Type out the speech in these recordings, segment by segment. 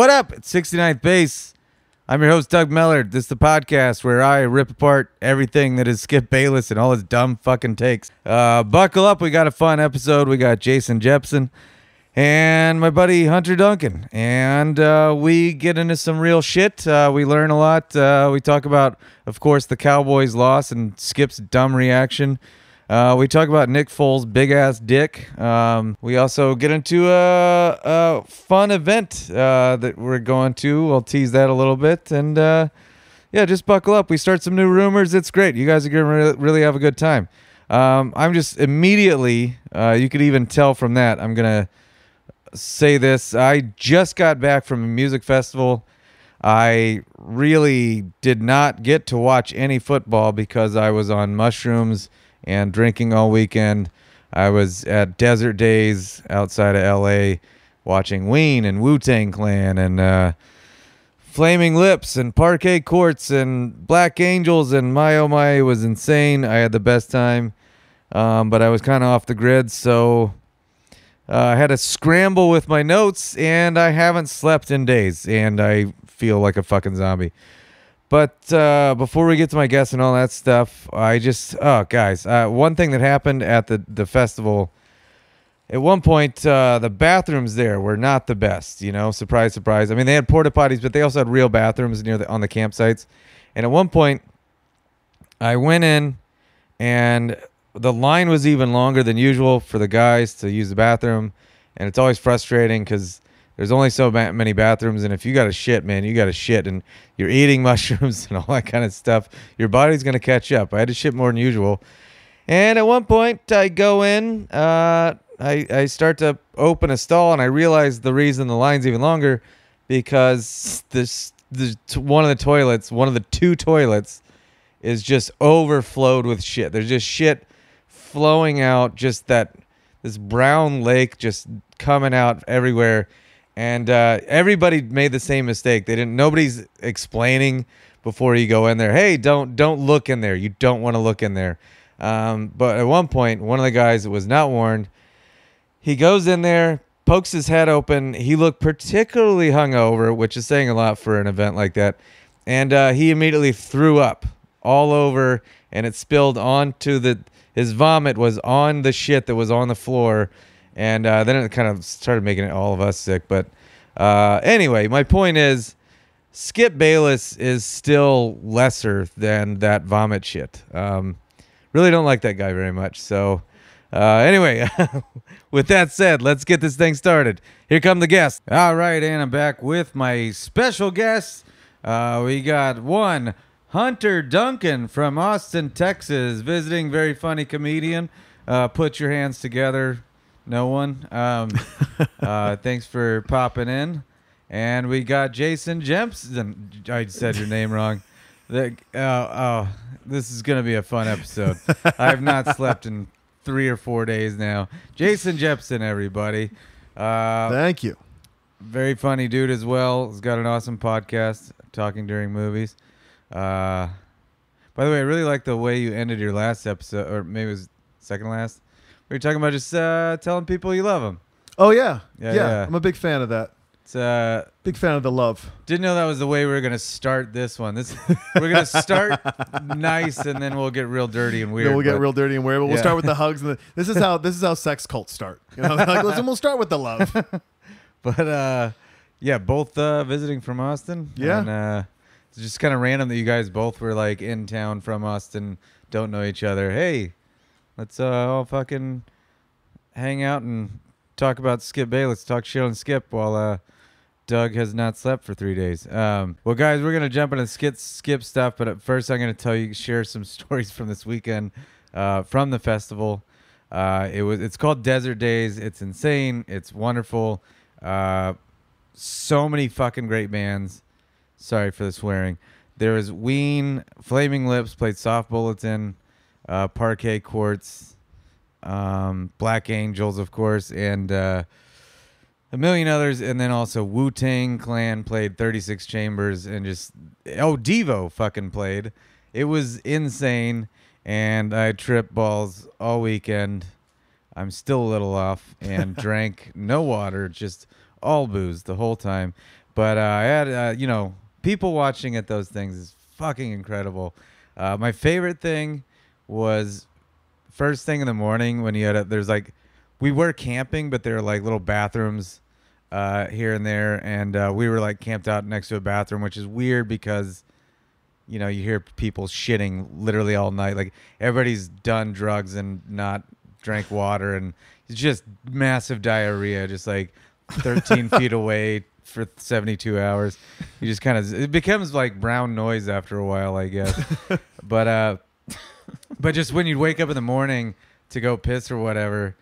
What up? It's 69th Base. I'm your host, Doug Mellard. This is the podcast where I rip apart everything that is Skip Bayless and all his dumb fucking takes. Buckle up. We got a fun episode. We got Jason Jepson and my buddy Hunter Duncan. And we get into some real shit. We learn a lot. We talk about, of course, the Cowboys' loss and Skip's dumb reaction. We talk about Nick Foles' big-ass dick. We also get into a fun event that we're going to. We'll tease that a little bit. And, yeah, just buckle up. We start some new rumors. It's great. You guys are going to really have a good time. I'm just immediately, you could even tell from that, I'm going to say this. I just got back from a music festival. I really did not get to watch any football because I was on mushrooms and drinking all weekend. I was at Desert Daze outside of LA watching Ween and Wu-Tang Clan and Flaming Lips and Parquet Courts and Black Angels, and my oh my, it was insane. I had the best time, but I was kind of off the grid, so I had to scramble with my notes, and I haven't slept in days, and I feel like a fucking zombie. But before we get to my guests and all that stuff, guys, one thing that happened at the festival, at one point, the bathrooms there were not the best, you know, surprise, surprise. I mean, they had porta-potties, but they also had real bathrooms on the campsites. And at one point, I went in, and the line was even longer than usual for the guys to use the bathroom. And it's always frustrating because there's only so many bathrooms, and if you got to shit, man, you got to shit, and you're eating mushrooms and all that kind of stuff, your body's going to catch up. I had to shit more than usual. And at one point, I go in, I start to open a stall, and I realize the reason the line's even longer because one of the two toilets is just overflowed with shit. There's just shit flowing out, just this brown lake just coming out everywhere. And everybody made the same mistake. Nobody's explaining before you go in there, hey, don't look in there. You don't want to look in there. But at one point, one of the guys that was not warned, he goes in there, pokes his head open. He looked particularly hungover, which is saying a lot for an event like that. And he immediately threw up all over, and it spilled onto his vomit was on the shit that was on the floor. And then it kind of started making all of us sick. But anyway, my point is Skip Bayless is still lesser than that vomit shit. Really don't like that guy very much. So anyway, with that said, let's get this thing started. Here come the guests. All right, and I'm back with my special guests. We got one, Hunter Duncan from Austin, Texas, visiting, very funny comedian. Put your hands together. No one. Thanks for popping in. And we got Jason Jepson. I said your name wrong. This is going to be a fun episode. I have not slept in 3 or 4 days now. Jason Jepson, everybody. Thank you. Very funny dude as well. He's got an awesome podcast, Talking During Movies. By the way, I really like the way you ended your last episode, or maybe it was second last. We were talking about just telling people you love them. Oh, yeah. Yeah. I'm a big fan of that. It's big fan of the love. Didn't know that was the way we were going to start this one. We're going to start nice, and then we'll get real dirty and weird. Then we'll get real dirty and weird, but we'll start with the hugs. And this is how sex cults start. You know, we'll start with the love. But, yeah, both visiting from Austin. Yeah. And, it's just kind of random that you guys both were, like, in town from Austin, don't know each other. Hey, let's all fucking hang out and talk about Skip Bayless, talk shit on Skip while Doug has not slept for 3 days. Well, guys, we're going to jump into Skip stuff, but at first I'm going to share some stories from this weekend from the festival. It's called Desert Daze. It's insane. It's wonderful. So many fucking great bands. Sorry for the swearing. There was Ween, Flaming Lips, played Soft Bulletin, Parquet Courts, Black Angels, of course, and a million others. And then also Wu-Tang Clan played 36 Chambers, and Devo fucking played. It was insane, and I tripped balls all weekend. I'm still a little off and drank no water, just all booze the whole time. But I had, people watching at those things is fucking incredible. My favorite thing was first thing in the morning when you had there's like, we were camping, but there are like little bathrooms here and there. And we were like camped out next to a bathroom, which is weird because, you hear people shitting literally all night. Like everybody's done drugs and not drank water. And it's just massive diarrhea, just like 13 feet away for 72 hours. You just kind of, it becomes like brown noise after a while, I guess. But just when you wake up in the morning to go piss or whatever,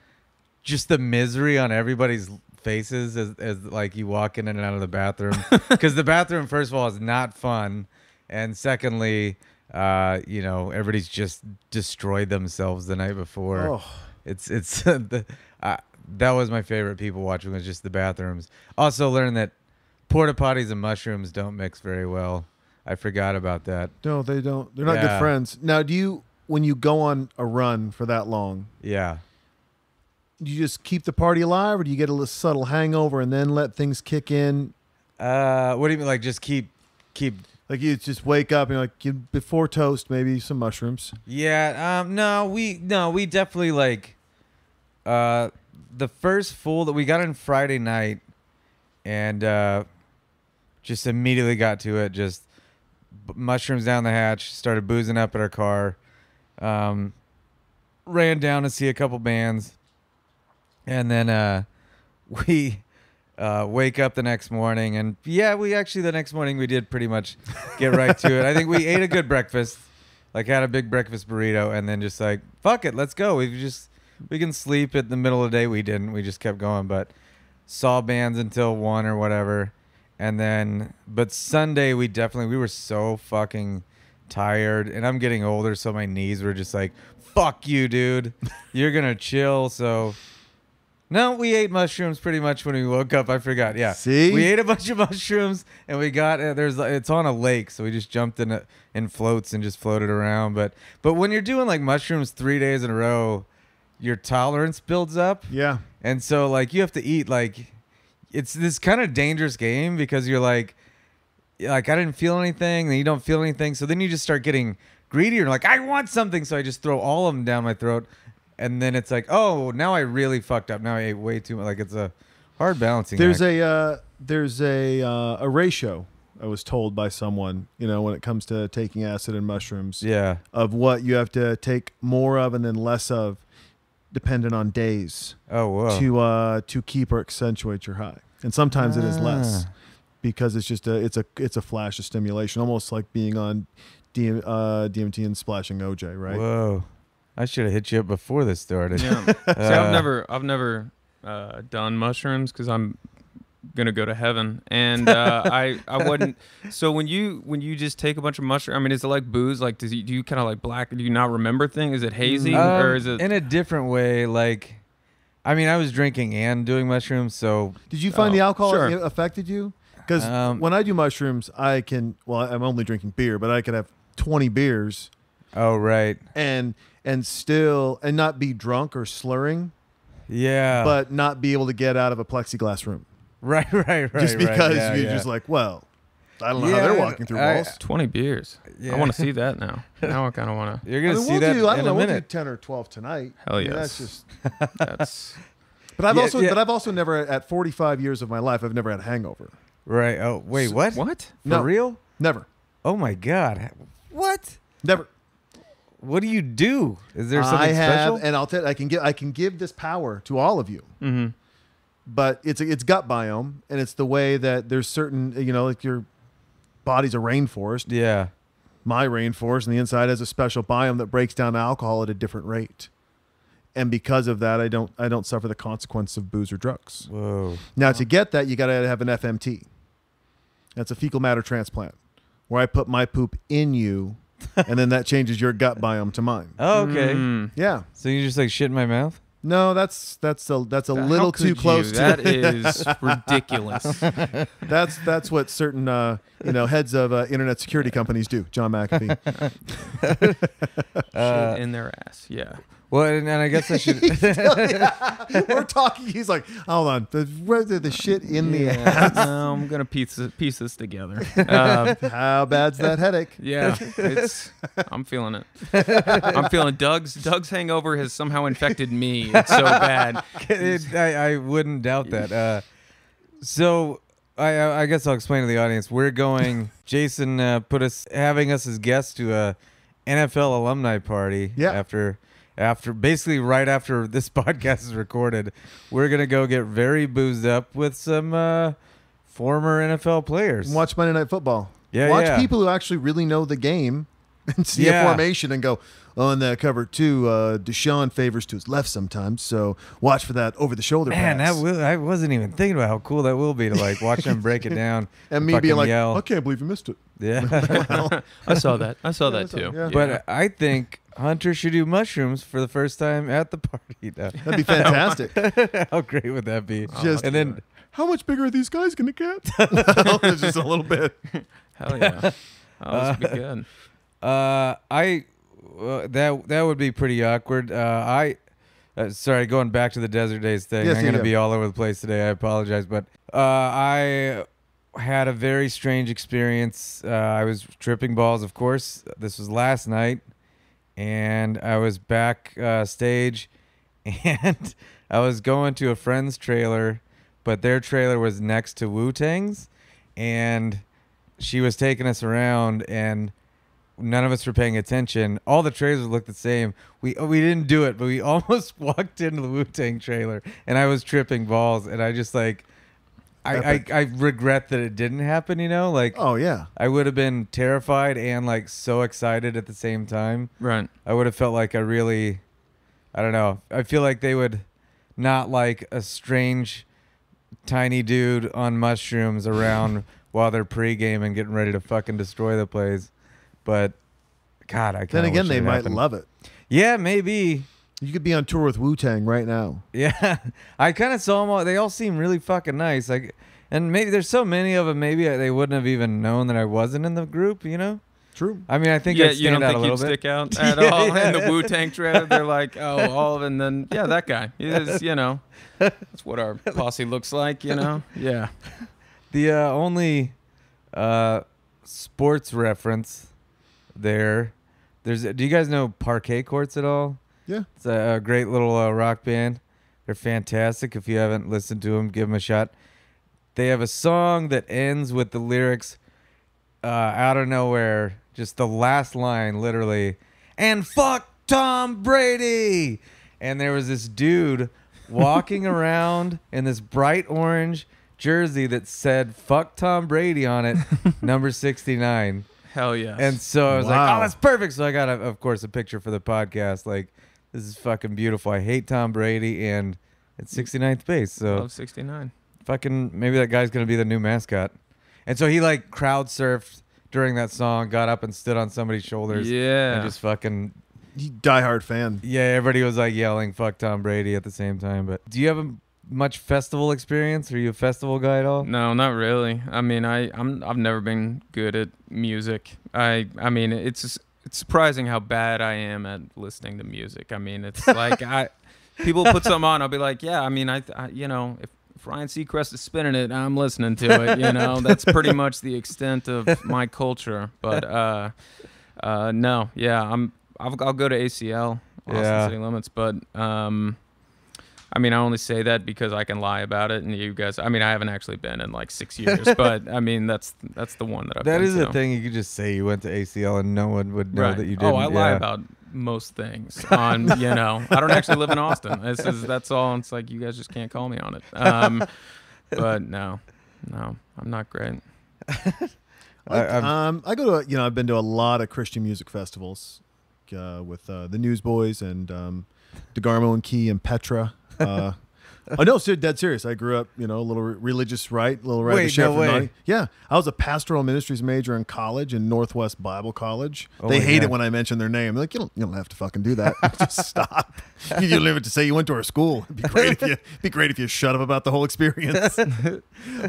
just the misery on everybody's faces as like you walk in and out of the bathroom, because the bathroom, first of all, is not fun, and secondly, everybody's just destroyed themselves the night before. Oh. It's that was my favorite people watching, was just the bathrooms. Also learned that Port-o-potties and mushrooms don't mix very well. I forgot about that. No, they don't. They're not good friends. Now, when you go on a run for that long, yeah, do you just keep the party alive, or do you get a little subtle hangover and then let things kick in? What do you mean? Like just keep like you just wake up and you're like, before toast, maybe some mushrooms. Yeah. No, we definitely like the first full that we got in Friday night, and just immediately got to it. Just mushrooms down the hatch. Started boozing up at our car. Ran down to see a couple bands, and then we wake up the next morning, and the next morning we did pretty much get right to it. I think we ate a good breakfast, like had a big breakfast burrito, and then just like, fuck it, let's go. We can sleep at the middle of the day. We didn't. We just kept going, but saw bands until 1 or whatever. And then, but Sunday we were so fucking tired, and I'm getting older, so my knees were just like, fuck you, dude. You're going to chill. So no, we ate mushrooms pretty much when we woke up. I forgot. Yeah. See? We ate a bunch of mushrooms, and we got, it's on a lake. So we just jumped in floats and just floated around. But when you're doing like mushrooms 3 days in a row, your tolerance builds up. Yeah. And so like you have to eat, like it's this kind of dangerous game, because you're like I didn't feel anything, then you don't feel anything. So then you just start getting greedy. You're like, I want something. So I just throw all of them down my throat. And then it's like, oh, now I really fucked up. Now I ate way too much. Like it's a hard balancing act. There's a ratio, I was told by someone, when it comes to taking acid and mushrooms. Yeah. Of what you have to take more of and then less of, dependent on days. Oh, whoa. To keep or accentuate your high. And sometimes it is less, because it's just it's a flash of stimulation, almost like being on DMT and splashing OJ, right? Whoa. I should have hit you up before this started. Yeah. See, I've never done mushrooms, because I'm gonna go to heaven, and I wouldn't. So when you just take a bunch of mushrooms, I mean, is it like booze? Like, do you kind of like black? Do you not remember things? Is it hazy, or is it in a different way? Like, I mean, I was drinking and doing mushrooms, so did you find the alcohol sure. affected you? Because when I do mushrooms, I'm only drinking beer, but I could have 20 beers. Oh, right. And still not be drunk or slurring. Yeah. But not be able to get out of a plexiglass room. Right. Just because yeah, you're just like, well, I don't know how they're walking through walls. 20 beers? Yeah. I want to see that now. Now I kind of want to. You're gonna see that in a minute. We'll do 10 or 12 tonight. Hell yes. That's just. That's. But I've also never, at 45 years of my life, I've never had a hangover. Right. Oh, wait, what? What? For real? Never. Oh my God. What? Never. What do you do? Is there something special? And I'll tell you, I can give this power to all of you. Mm-hmm. But it's gut biome, and it's the way that there's certain, like your body's a rainforest. Yeah. My rainforest on the inside has a special biome that breaks down alcohol at a different rate. And because of that, I don't suffer the consequence of booze or drugs. Whoa. Now, to get that, you got to have an FMT. That's a fecal matter transplant, where I put my poop in you, and then that changes your gut biome to mine. Oh, okay. Yeah. So you just like shit in my mouth? No, that's a little too close to that. Is ridiculous. That's what certain heads of internet security companies do. John McAfee. Shit in their ass. Yeah. Well, and I guess I should. We're talking. He's like, hold on, the shit in the ass. No, I'm gonna piece this together. How bad's that headache? Yeah, I'm feeling it. I'm feeling Doug's hangover has somehow infected me. It's so bad. I wouldn't doubt that. So I guess I'll explain to the audience. We're going. Jason having us as guests to a NFL alumni party. Yeah. After basically right after this podcast is recorded, we're gonna go get very boozed up with some former NFL players. Watch Monday Night Football. Yeah, Watch people who actually really know the game and see a formation and go, on that cover too, Deshaun favors to his left sometimes, so watch for that over the shoulder Man, pass. I wasn't even thinking about how cool that will be to like watch them break it down and me being like, yell. I can't believe you missed it. Yeah. I saw that. I saw that too. Yeah. But I think Hunter should do mushrooms for the first time at the party. That'd be fantastic. How great would that be? And then how much bigger are these guys gonna get? Just a little bit. Hell yeah. Oh, this would be good. That would be pretty awkward. Sorry, going back to the Desert Daze thing. Yes, I'm going to yeah. be all over the place today. I apologize, but I had a very strange experience. I was tripping balls, of course. This was last night, and I was back stage, and I was going to a friend's trailer, but their trailer was next to Wu-Tang's, and she was taking us around, and none of us were paying attention. All the trailers looked the same. We didn't do it, but we almost walked into the Wu-Tang trailer, and I was tripping balls, and I just like, I regret that it didn't happen. You know, like, Oh yeah. I would have been terrified and like so excited at the same time. Right. I would have felt like I don't know. I feel like they would not like a strange, tiny dude on mushrooms around while they're pre-gaming, getting ready to fucking destroy the place. But God, I can't. Then again, they might love it. Yeah, maybe. You could be on tour with Wu-Tang right now. Yeah, I kind of saw them all. They all seem really fucking nice. Like, and maybe there's so many of them. Maybe they wouldn't have even known that I wasn't in the group. You know. True. I mean, I think Yeah, I'd you stand don't out a think little you'd bit. stick out at all in the Wu-Tang trailer? They're like, oh, all of it, and then yeah, that guy. He is, you know, that's what our posse looks like, you know. Yeah. The only sports reference there's. Do you guys know Parquet Courts at all? Yeah. It's a great little rock band. They're fantastic. If you haven't listened to them, give them a shot. They have a song that ends with the lyrics out of nowhere, just the last line, literally, and fuck Tom Brady. And there was this dude walking around in this bright orange jersey that said fuck Tom Brady on it, number 69. Hell yes. And so I was like, Wow. oh, that's perfect. So I got, of course, a picture for the podcast. Like, this is fucking beautiful. I hate Tom Brady, and it's 69th base. So Love 69. fucking maybe that guy's going to be the new mascot. And so he, like, crowd surfed during that song, got up and stood on somebody's shoulders. Yeah. And just fucking, Diehard fan. yeah, everybody was, like, yelling, fuck Tom Brady at the same time. But do you have much festival experience? Are you a festival guy at all? No, not really. I mean, I've never been good at music. I mean, it's surprising how bad I am at listening to music. I mean, it's like people put something on, I'll be like, yeah. I mean, I you know, if Ryan Seacrest is spinning it, I'm listening to it. You know, that's pretty much the extent of my culture. But no, yeah, I'll go to ACL, Austin Yeah. City Limits, but I mean, I only say that because I can lie about it, and you guys. I mean, I haven't actually been in like 6 years, but I mean, that's the one that I've. That been is to. a thing. You could just say you went to ACL and no one would know Right. that you didn't. Oh, I lie Yeah. about most things. On you know, I don't actually live in Austin. That's all. It's like you guys just can't call me on it. But no, I'm not great. I go to I've been to a lot of Christian music festivals with the Newsboys and DeGarmo and Key and Petra. Oh no, dead serious. I grew up, a little religious, right? A little right. Wait, no way. Yeah, I was a pastoral ministries major in college in Northwest Bible College. Oh they my hate God. it when I mention their name. They're like, you don't have to fucking do that. Just stop. You don't have to say you went to our school. It'd be great if you shut up about the whole experience.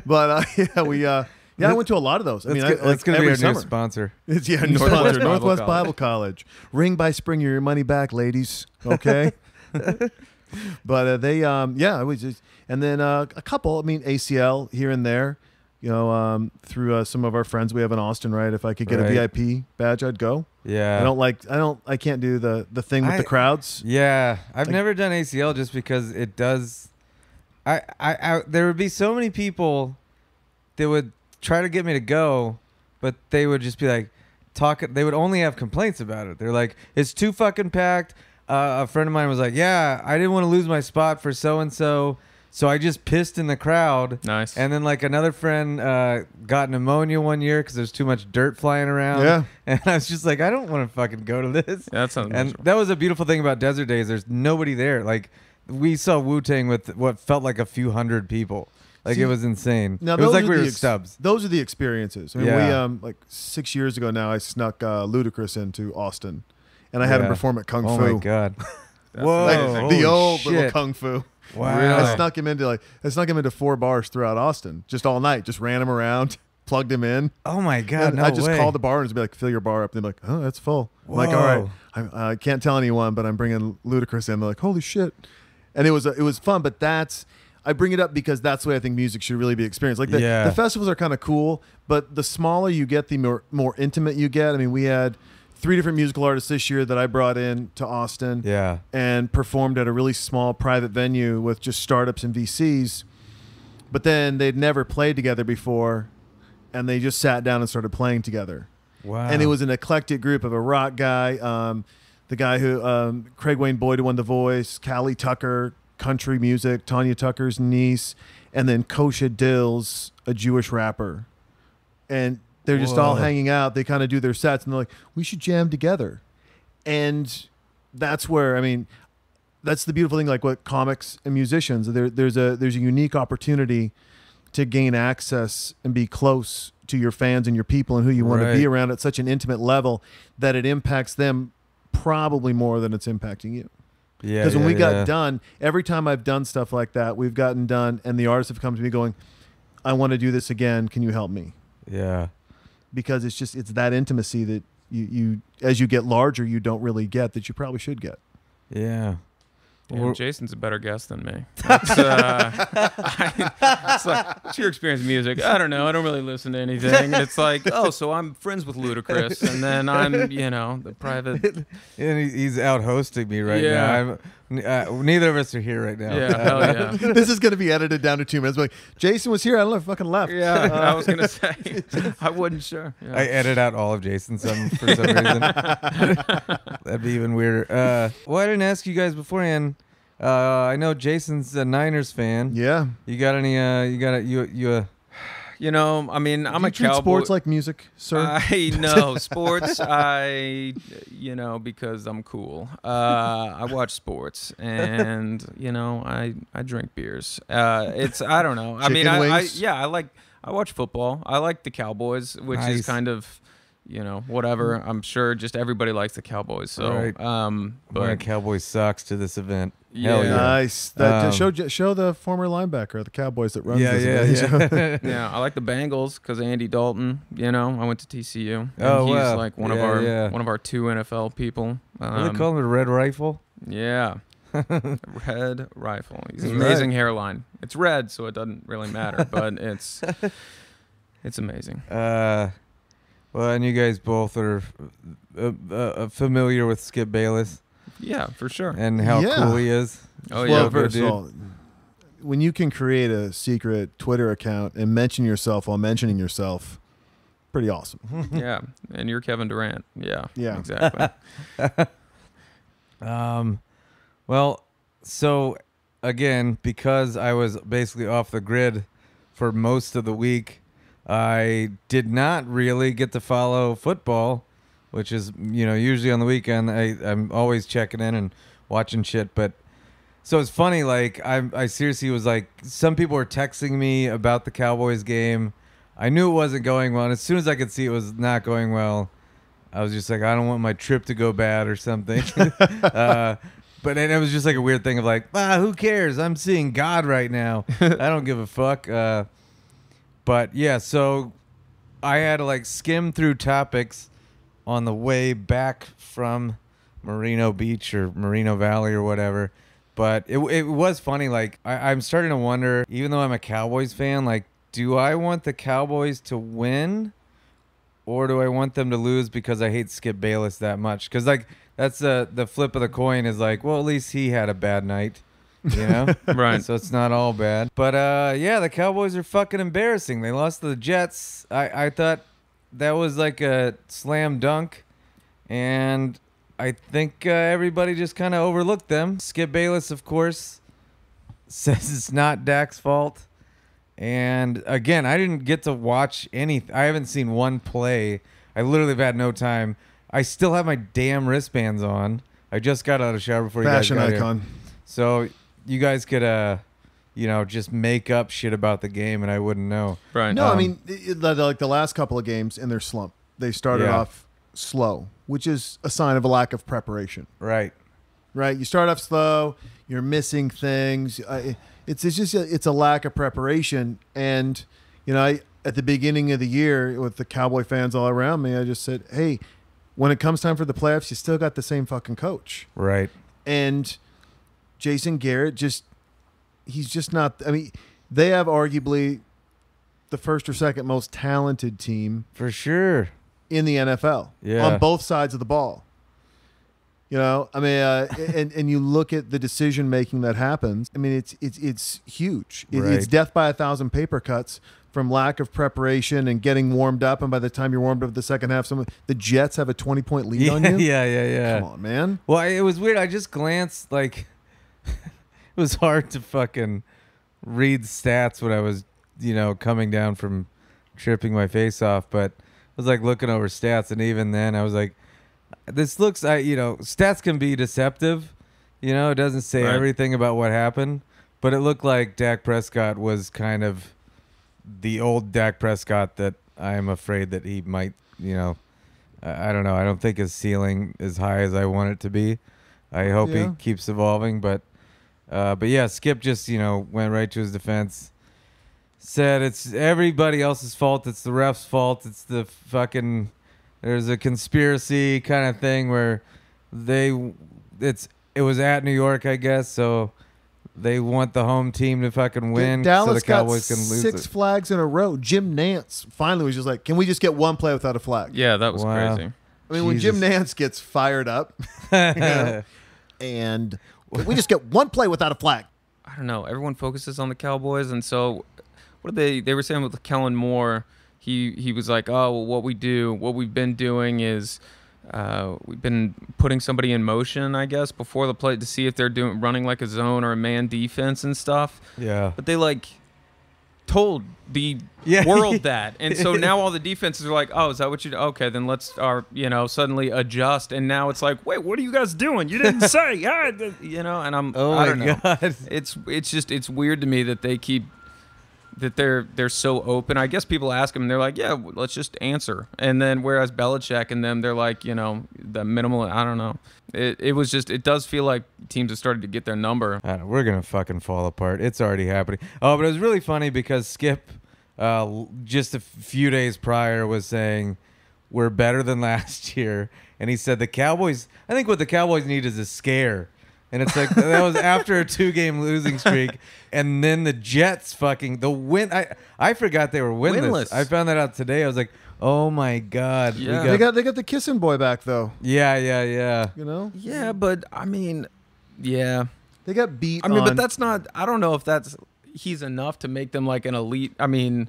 But yeah, Yeah, I went to a lot of those. I mean, that's gonna be every our summer. new sponsor. It's new Northwest sponsor, Bible Northwest College. Bible College. Ring by spring your money back, ladies. Okay. But it was just, and then a couple. I mean, ACL here and there. You know, through some of our friends we have in Austin, right? If I could get a Right. VIP badge, I'd go. Yeah. I can't do the thing with the crowds. Yeah, I've never done ACL just because it does. There would be so many people that would try to get me to go, but they would just be like talking. They would only have complaints about it. They're like, "It's too fucking packed." A friend of mine was like, "Yeah, I didn't want to lose my spot for so and so." So I just pissed in the crowd. Nice. And then like another friend got pneumonia one year because there's too much dirt flying around. Yeah. And I was just like, I don't want to fucking go to this. Yeah, that sounds And miserable. that was a beautiful thing about Desert Daze. There's nobody there. Like we saw Wu-Tang with what felt like a few hundred people. Like See, it was insane. Now It was those like are we the were Stubbs. Those are the experiences. I mean, Yeah. we like 6 years ago now, I snuck Ludacris into Austin, and I had him Yeah. perform at Kung Oh Fu. my god. That's Whoa. Like amazing. the Holy old little shit. Kung Fu. Wow. Really? I snuck him into 4 bars throughout Austin, just all night. Just ran him around, plugged him in. Oh my god. And No I just way. called the bar and just be like, "Fill your bar up." And they're like, "Oh, that's full." I'm like, "All right, Whoa. I can't tell anyone, but I'm bringing Ludacris in." They're like, "Holy shit!" And it was fun. But I bring it up because that's the way I think music should really be experienced. Like Yeah. the festivals are kind of cool, but the smaller you get, the more intimate you get. I mean, we had 3 different musical artists this year that I brought in to Austin Yeah. and performed at a really small private venue with just startups and VCs. But then they'd never played together before, and they just sat down and started playing together. Wow. And it was an eclectic group of a rock guy, the guy who Craig Wayne Boyd who won The Voice, Callie Tucker, country music, Tanya Tucker's niece, and then Kosha Dills, a Jewish rapper. And they're just all Whoa. hanging out. They kind of do their sets, and they're like, "We should jam together." And that's where, I mean, that's the beautiful thing. Like what comics and musicians, there's a unique opportunity to gain access and be close to your fans and your people and who you want to be Right. around at such an intimate level that it impacts them probably more than it's impacting you. Yeah. Because when we yeah. got done, every time I've done stuff like that, we've gotten done, and the artists have come to me going, "I want to do this again. Can you help me?" Yeah. Because it's that intimacy that you as you get larger, you don't really get that you probably should get. Yeah. Damn, Or- Jason's a better guest than me. It's like, what's your experience with music? I don't know. I don't really listen to anything. And it's like, oh, so I'm friends with Ludacris, and then I'm, the private. And he's out hosting me right Yeah. now. Neither of us are here right now. Yeah, hell yeah. This is going to be edited down to 2 minutes. Like, Jason was here. I don't know if I fucking left. Yeah, I was gonna say, I wasn't sure. Yeah. I edit out all of Jason's for some reason. That'd be even weirder. Well, I didn't ask you guys beforehand. I know Jason's a Niners fan. Yeah. You got any? I mean, I'm Do you a treat cowboy. sports like music, sir? I know sports. Because I'm cool. I watch sports, and I drink beers. I don't know. I mean, Chicken I wings? I watch football. I like the Cowboys, which Nice. is kind of, whatever. I'm sure just everybody likes the Cowboys. So, Right. but Wearing Cowboy socks to this event. Yeah. Hell yeah. Nice. That, Um, show the former linebacker of the Cowboys that runs Yeah, this event. yeah. yeah, I like the Bengals because Andy Dalton. I went to TCU. And Oh, he's wow. like one Yeah. of our 2 NFL people. What do they call him? A red rifle? Yeah. Red rifle. He's an Right. amazing hairline. It's red, so it doesn't really matter, but it's amazing. Well, and you guys both are familiar with Skip Bayless Yeah, for sure. and how Yeah. cool he is. Oh, Well, yeah. good first of dude. all, when you can create a secret Twitter account and mention yourself while mentioning yourself, pretty awesome. Yeah. And you're Kevin Durant. Yeah. Yeah. Exactly. Well, so again, because I was basically off the grid for most of the week, I did not really get to follow football, which is, usually on the weekend. I'm always checking in and watching shit. But so it's funny, like I seriously was like, some people were texting me about the Cowboys game. I knew it wasn't going well. And as soon as I could see it was not going well, I was just like, I don't want my trip to go bad or something. But then it was just like a weird thing of like, who cares? I'm seeing God right now. I don't give a fuck. But yeah, so I had to like skim through topics on the way back from Merino Beach or Merino Valley or whatever. But it was funny. Like, I'm starting to wonder, even though I'm a Cowboys fan, like, do I want the Cowboys to win or do I want them to lose because I hate Skip Bayless that much? Because, like, that's the flip of the coin is like, well, at least he had a bad night, you know? Right. So it's not all bad. But, yeah, the Cowboys are fucking embarrassing. They lost to the Jets. I thought that was like a slam dunk. And I think everybody just kind of overlooked them. Skip Bayless, of course, says it's not Dak's fault. And again, I didn't get to watch anything. I haven't seen one play. I literally have had no time. I still have my damn wristbands on. I just got out of the shower before Fashion you guys got icon. here. So you guys could, just make up shit about the game and I wouldn't know. Right. No, I mean, like the last couple of games in their slump, they started off slow, which is a sign of a lack of preparation. Right. Right. You start off slow. You're missing things. It's a lack of preparation. And, at the beginning of the year with the Cowboy fans all around me, I just said, hey, when it comes time for the playoffs, you still got the same fucking coach. Right. And Jason Garrett he's just not, I mean, they have arguably the first or second most talented team For sure. in the NFL on both sides of the ball. And you look at the decision making that happens. I mean, it's huge. Right. It's death by 1,000 paper cuts from lack of preparation and getting warmed up. And by the time you're warmed up the second half, the Jets have a 20-point lead on you. Yeah. Come on, man. Well, it was weird. I just glanced, like, it was hard to fucking read stats when I was, coming down from tripping my face off. But I was, like, looking over stats. And even then, I was like, this looks, stats can be deceptive. It doesn't say everything about what happened. But it looked like Dak Prescott was kind of the old Dak Prescott that I'm afraid that he might, I don't know. I don't think his ceiling is high as I want it to be. I hope he keeps evolving. But yeah, Skip just, went right to his defense. Said it's everybody else's fault. It's the ref's fault. It's the fucking... There's a conspiracy kind of thing where it was at New York, I guess, so they want the home team to fucking win Dallas so the Cowboys got can lose 6 it. flags in a row. Jim Nance finally was just like, can we just get one play without a flag? Yeah, that was Wow. crazy. I mean, when Jim Nance gets fired up, and can we just get one play without a flag? I don't know. Everyone focuses on the Cowboys, and so what they were saying with Kellen Moore. He was like, oh, well, what we've been doing is we've been putting somebody in motion, I guess, before the play to see if they're running like a zone or a man defense and stuff. Yeah. But they told the world that, and so now all the defenses are like, oh, is that what you do? Okay, then let's suddenly adjust, and now it's like, wait, what are you guys doing? You didn't say, and I don't know. God. It's weird to me that they keep. That they're so open. I guess people ask them and they're like, yeah, let's just answer. And then whereas Belichick and them, they're like, the minimal. I don't know. It does feel like teams have started to get their number. I don't know, we're gonna fucking fall apart. It's already happening. Oh, but it was really funny because Skip, just a few days prior, was saying we're better than last year, and he said the Cowboys. I think what the Cowboys need is a scare. And it's like, that was after a 2-game losing streak. And then the Jets the win. I forgot they were winless. I found that out today. I was like, oh my God. Yeah. They got the kissing boy back, though. Yeah. Yeah, but I mean, yeah. They got beat but that's not, I don't know if he's enough to make them like an elite. I mean,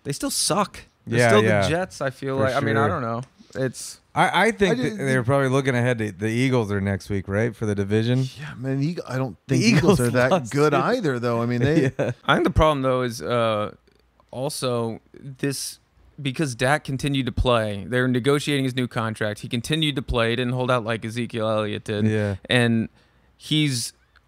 they still suck. They're still the Jets, I feel like. Sure. I mean, I don't know. I think they're probably looking ahead to the Eagles are next week, right, for the division. Yeah, man. I don't think the Eagles are that good either, though. I mean, they. Yeah. I think the problem though is also this because Dak continued to play. They're negotiating his new contract. He continued to play. He didn't hold out like Ezekiel Elliott did. Yeah, and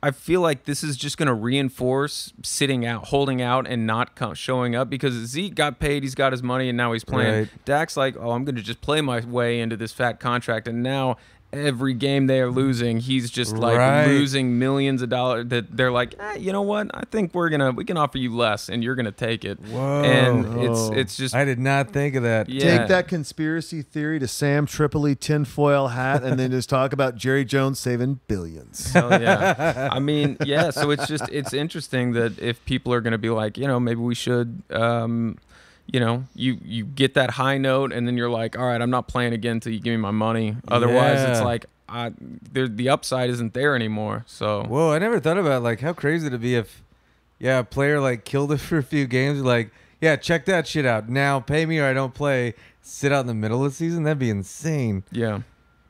I feel like this is just going to reinforce sitting out, holding out, and not showing up because Zeke got paid, he's got his money, and now he's playing. Right. Dak's like, oh, I'm going to just play my way into this fat contract, and now every game they are losing, he's just like losing millions of dollars. That they're like, you know what? I think we can offer you less, and you're gonna take it. Whoa. And it's just I did not think of that. Yeah. Take that conspiracy theory to Sam Tripoli tinfoil hat, and then just talk about Jerry Jones saving billions. So yeah, I mean, yeah. So it's interesting that if people are gonna be like, maybe we should. You get that high note, and then you're like, all right, I'm not playing again until you give me my money. Otherwise, it's like the upside isn't there anymore. So whoa, I never thought about like how crazy it'd be if a player like killed it for a few games, like, yeah, check that shit out. Now pay me or I don't play. Sit out in the middle of the season. That'd be insane. Yeah.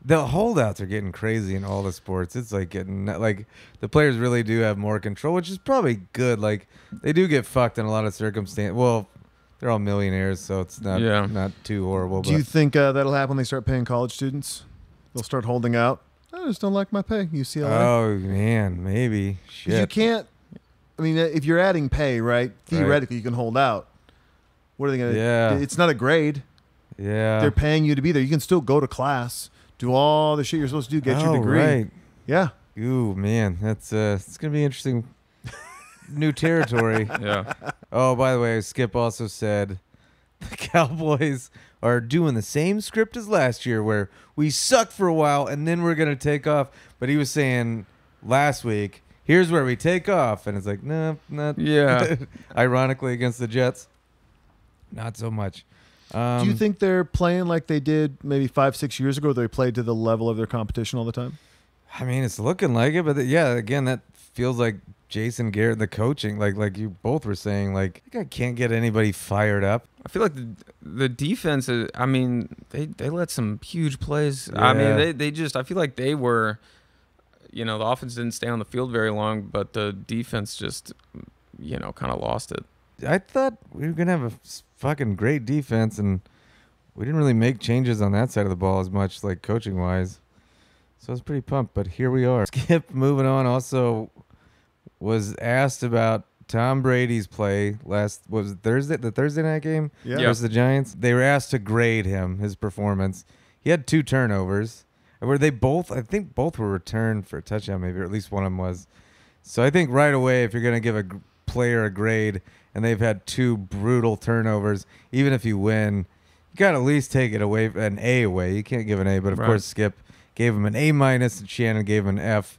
The holdouts are getting crazy in all the sports. It's like getting like the players really do have more control, which is probably good. Like they do get fucked in a lot of circumstances. Well, they're all millionaires, so it's not too horrible. Do you think that'll happen when they start paying college students? They'll start holding out. I just don't like my pay. UCLA. Oh man, maybe. Shit. You can't. I mean, if you're adding pay, right? Theoretically, you can hold out. What are they gonna? Yeah. It's not a grade. Yeah. They're paying you to be there. You can still go to class, do all the shit you're supposed to do, get your degree. Right. Yeah. Ooh, man, that's it's gonna be interesting. New territory. Yeah. Oh, by the way, Skip also said the Cowboys are doing the same script as last year, where we suck for a while and then we're gonna take off. But he was saying last week, here's where we take off, and it's like, no, not. Yeah. Ironically, against the Jets, not so much. Do you think they're playing like they did maybe 5-6 years ago? They played to the level of their competition all the time. I mean, it's looking like it, but yeah, again, that feels like Jason Garrett, the coaching, like you both were saying, like I can't get anybody fired up. I feel like the defense is, I mean, they let some huge plays. Yeah. I mean, they just, I feel like they were, the offense didn't stay on the field very long, but the defense just, kind of lost it. I thought we were gonna have a fucking great defense, and we didn't really make changes on that side of the ball as much, like coaching wise. So I was pretty pumped, but here we are. Skip, moving on, also was asked about Tom Brady's play was it the Thursday night game versus the Giants. They were asked to grade him, his performance. He had 2 turnovers. Were they both? I think both were returned for a touchdown, maybe, or at least one of them was. So I think right away, if you're going to give a player a grade and they've had 2 brutal turnovers, even if you win, you got to at least take it away, an A away. You can't give an A, but of course Skip gave him an A-, and Shannon gave him an F.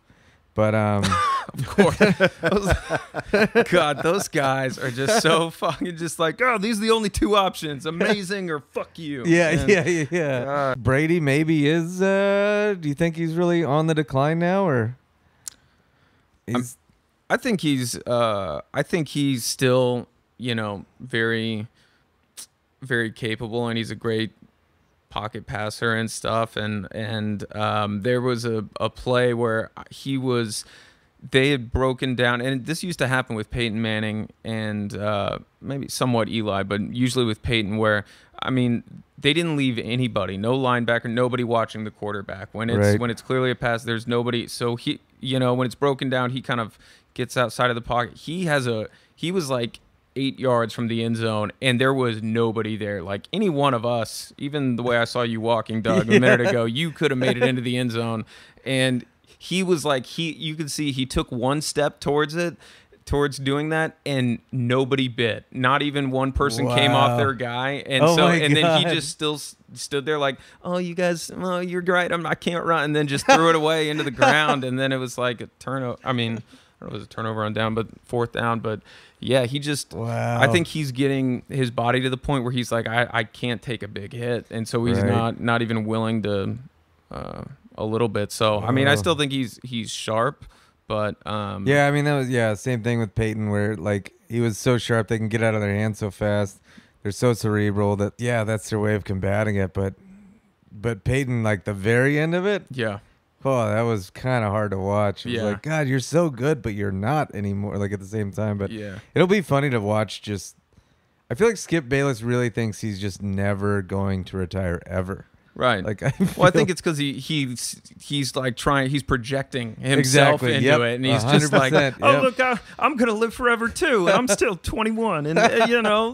But of course, God, those guys are just so fucking just like, oh, these are the only 2 options: amazing or fuck you. Yeah. Brady maybe is. Do you think he's really on the decline now, or? I think he's still, very, very capable, and he's a great pocket passer and stuff. And there was a play where they had broken down, and this used to happen with Peyton Manning and maybe somewhat Eli, but usually with Peyton, where, I mean, they didn't leave anybody, no linebacker, nobody watching the quarterback. When it's clearly a pass, there's nobody. So he, when it's broken down, he kind of gets outside of the pocket. He was like 8 yards from the end zone, and there was nobody there. Like any one of us, even the way I saw you walking, Doug, a minute ago, you could have made it into the end zone. And he was like, you could see he took 1 step towards doing that, and nobody bit. Not even one person came off their guy. And then he just still stood there like, oh, you guys, oh, you're right, I can't run, and then just threw it away into the ground. And then it was like a turnover. I mean, I don't know if it was a turnover on down, but 4th down. But yeah, he just, I think he's getting his body to the point where he's like, I can't take a big hit. And so he's not even willing to a little bit. So, I mean, I still think he's sharp, but yeah, I mean, that was same thing with Peyton, where like he was so sharp, they can get out of their hands so fast. They're so cerebral that that's their way of combating it. But Peyton, like the very end of it, oh, that was kind of hard to watch. It was like, God, you're so good, but you're not anymore, like at the same time. But it'll be funny to watch. Just, I feel like Skip Bayless really thinks he's just never going to retire ever. Right. Like, Well, I think it's because he's like he's projecting himself into Yep. it, and he's just like, 100%, oh yep. look, I'm gonna live forever too. I'm still 21, and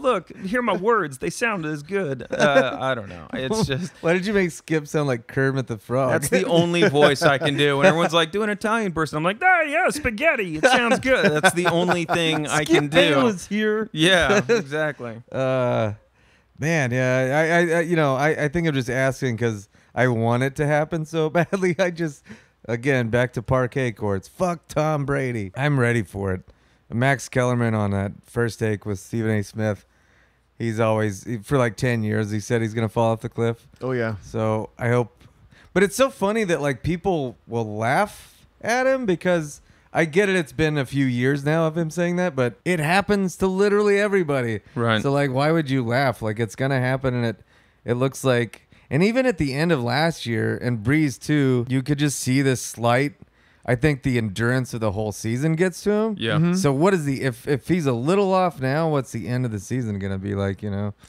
look, hear my words, they sound as good. I don't know. It's just Why did you make Skip sound like Kermit the Frog? that's the only voice I can do. And everyone's like, do an Italian person. I'm like, yeah, spaghetti. It sounds good. That's the only thing I can do. Skip Bayless here. Yeah, exactly. Man, yeah, I think I'm just asking because I want it to happen so badly. Again, back to parquet courts. Fuck Tom Brady. I'm ready for it. Max Kellerman on that first take with Stephen A. Smith. He's always, for like 10 years, he said he's going to fall off the cliff. Oh, yeah. So I hope. But it's so funny that like people will laugh at him because I get it. It's been a few years now of him saying that, but it happens to literally everybody. Right. So like, why would you laugh? Like it's gonna happen, and it looks like. And even at the end of last year and Breeze too, you could just see this slight. I think the endurance of the whole season gets to him. Yeah. Mm-hmm. So what is if he's a little off now? What's the end of the season gonna be like?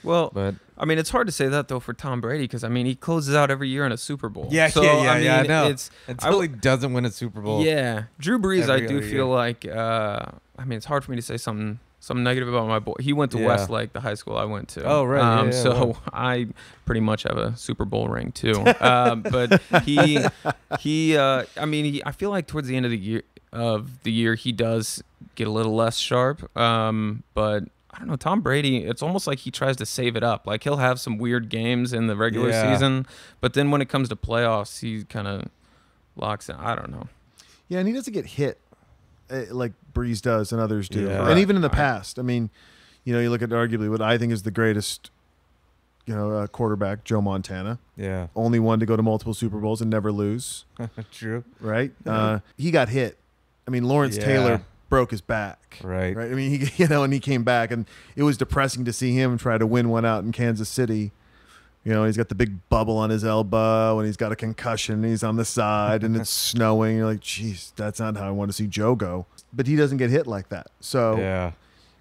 Well, But I mean, it's hard to say that though for Tom Brady because I mean he closes out every year in a Super Bowl. yeah, So, I mean, know. It's Until he doesn't win a Super Bowl. Yeah, Drew Brees. I every do other feel year. like. I mean, it's hard for me to say something negative about my boy. He went to Yeah. Westlake, the high school I went to. Oh, right. Yeah, So well. I pretty much have a Super Bowl ring too. But he. I mean, I feel like towards the end of the year, he does get a little less sharp. But I don't know, Tom Brady, it's almost like he tries to save it up. Like he'll have some weird games in the regular Yeah. season, but then when it comes to playoffs, he kind of locks in. I don't know. Yeah, and he doesn't get hit like Breeze does and others do. Yeah. And even in the past, I mean, you look at arguably what I think is the greatest, quarterback, Joe Montana. Yeah. Only one to go to multiple Super Bowls and never lose, True. right? He got hit. I mean, Lawrence Yeah. Taylor broke his back. Right. I mean, and he came back, and it was depressing to see him try to win one out in Kansas City. He's got the big bubble on his elbow, and he's got a concussion, and he's on the side, and it's snowing. You're like, geez, that's not how I want to see Joe go. But he doesn't get hit like that. So Yeah.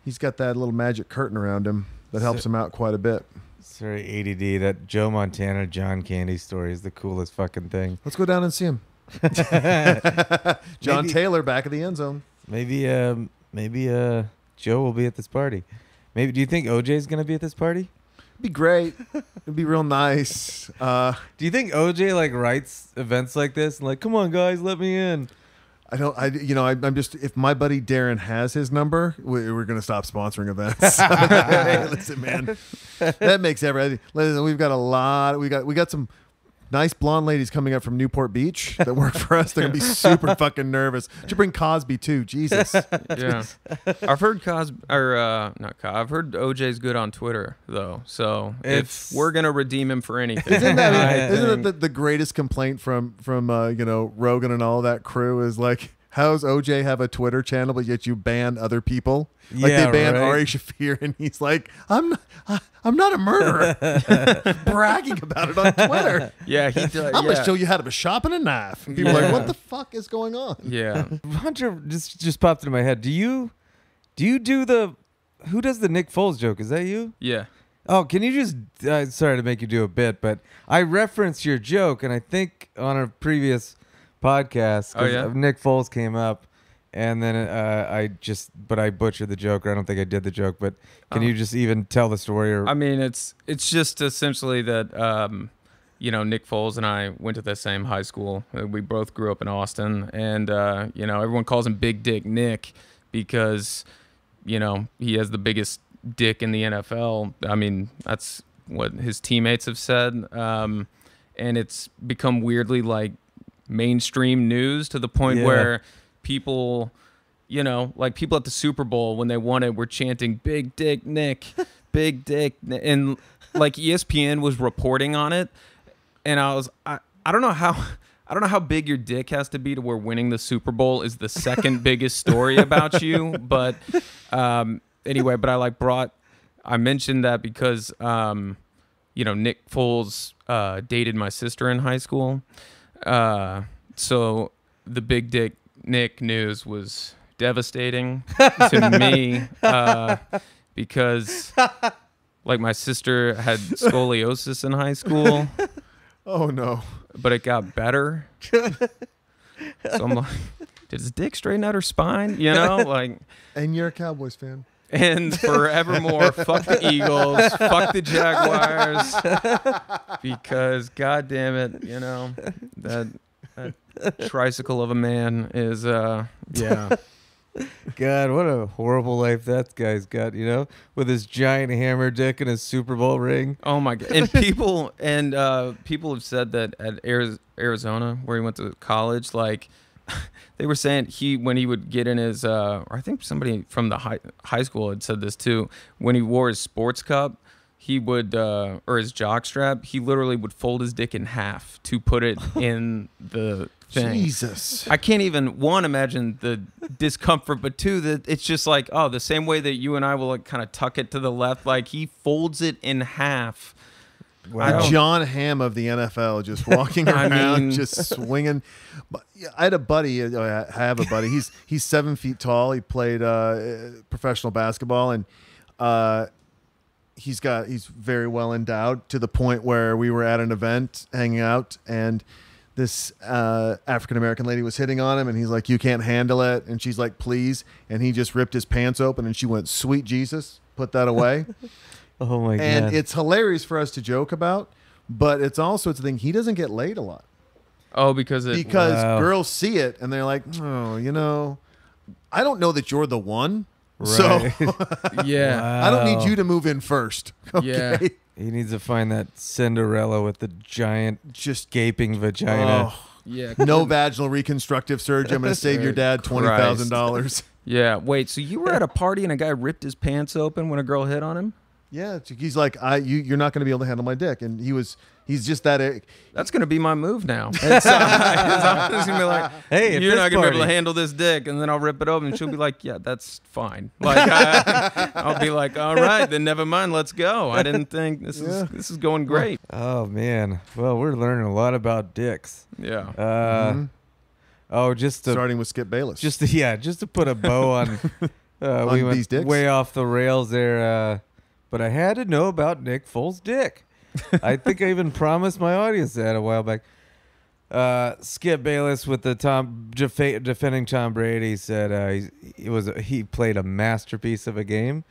he's got that little magic curtain around him that helps him out quite a bit. It's very ADD. That Joe Montana John Candy story is the coolest fucking thing. Let's go down and see him. John Maybe- Taylor back at the end zone. Maybe Joe will be at this party. Maybe. Do you think OJ's gonna be at this party? It'd be great. It'd be real nice. Do you think OJ like writes events like this and like, come on guys, let me in? I'm just, if my buddy Darren has his number, we're going to stop sponsoring events. Hey, listen, man, that makes everything. Listen, we've got a lot. We got some nice blonde ladies coming up from Newport Beach that work for us. They're going to be super fucking nervous. Did you bring Cosby too? Jesus. Yeah, I've heard I've heard OJ's good on Twitter though. So It's- if we're gonna redeem him for anything, Isn't I that the greatest complaint from Rogan and all that crew is like, how's OJ have a Twitter channel but yet you ban other people? Like Yeah, they banned right. Ari Shaffir and he's like, I'm not a murderer. Bragging about it on Twitter. yeah, he does. I'm gonna show you how to shop in a knife. And people are like, what the fuck is going on? Yeah, Hunter just popped into my head. Do you do the who does the Nick Foles joke? Is that you? yeah. Oh, can you just sorry to make you do a bit, but I referenced your joke, and I think on a previous podcast, 'cause Oh, yeah? Nick Foles came up, and then I butchered the joke, or I don't think I did the joke, but can Oh. you just even tell the story? Or I mean, it's just essentially that Nick Foles and I went to the same high school. We both grew up in Austin, and everyone calls him Big Dick Nick because he has the biggest dick in the NFL. I mean, that's what his teammates have said, and it's become weirdly like mainstream news to the point Yeah. where people, like people at the Super Bowl when they won it were chanting Big Dick Nick, Big Dick, and like ESPN was reporting on it, and I don't know how big your dick has to be to where winning the Super Bowl is the second biggest story about you, but anyway, but I mentioned that because Nick Foles dated my sister in high school. So the Big Dick Nick news was devastating to me because like my sister had scoliosis in high school. Oh no. but it got better. So I'm like, did his dick straighten out her spine? You know, like. And you're a Cowboys fan. And forevermore, fuck the Eagles, fuck the Jaguars, because God damn it, you know that tricycle of a man is yeah. God, what a horrible life that guy's got, you know, with his giant hammer dick and his Super Bowl ring. Oh my God! And people have said that at Arizona, where he went to college, like. They were saying when he would get in his, or I think somebody from the high school had said this too. When he wore his sports cup, he would, or his jock strap, he literally would fold his dick in half to put it in the thing. Jesus. I can't even, one, imagine the discomfort, but two, that it's just like, oh, the same way that you and I will like kind of tuck it to the left, like he folds it in half. Wow. The John Hamm of the NFL, just walking around, just swinging. But I had a buddy. I have a buddy. He's 7 feet tall. He played professional basketball, and he's very well endowed to the point where we were at an event hanging out, and this African American lady was hitting on him, and he's like, "You can't handle it," and she's like, "Please," and he just ripped his pants open, and she went, "Sweet Jesus, put that away." Oh my God. And it's hilarious for us to joke about, but it's also a thing. He doesn't get laid a lot. Oh, because girls see it and they're like, oh, you know, I don't know that you're the one. Right. So yeah, Wow. I don't need you to move in first. Okay? Yeah. He needs to find that Cinderella with the giant, just gaping vagina. Oh, yeah. no vaginal reconstructive surgery. I'm going to save your dad $20,000. Yeah. Wait. So you were at a party and a guy ripped his pants open when a girl hit on him? Yeah, he's like, you're not going to be able to handle my dick, and he's just that. That's going to be my move now. It's I'm just gonna be like, hey, you're not going to be able to handle this dick, and then I'll rip it open, and she'll be like, yeah, that's fine. Like I'll be like, all right, then never mind, let's go. I didn't think this is going great. Oh man, well, we're learning a lot about dicks. Yeah. Oh, starting with Skip Bayless. Just to put a bow on. We went these dicks? way off the rails there. But I had to know about Nick Foles' dick. I think I even promised my audience that a while back. Skip Bayless with the defending Tom Brady said he played a masterpiece of a game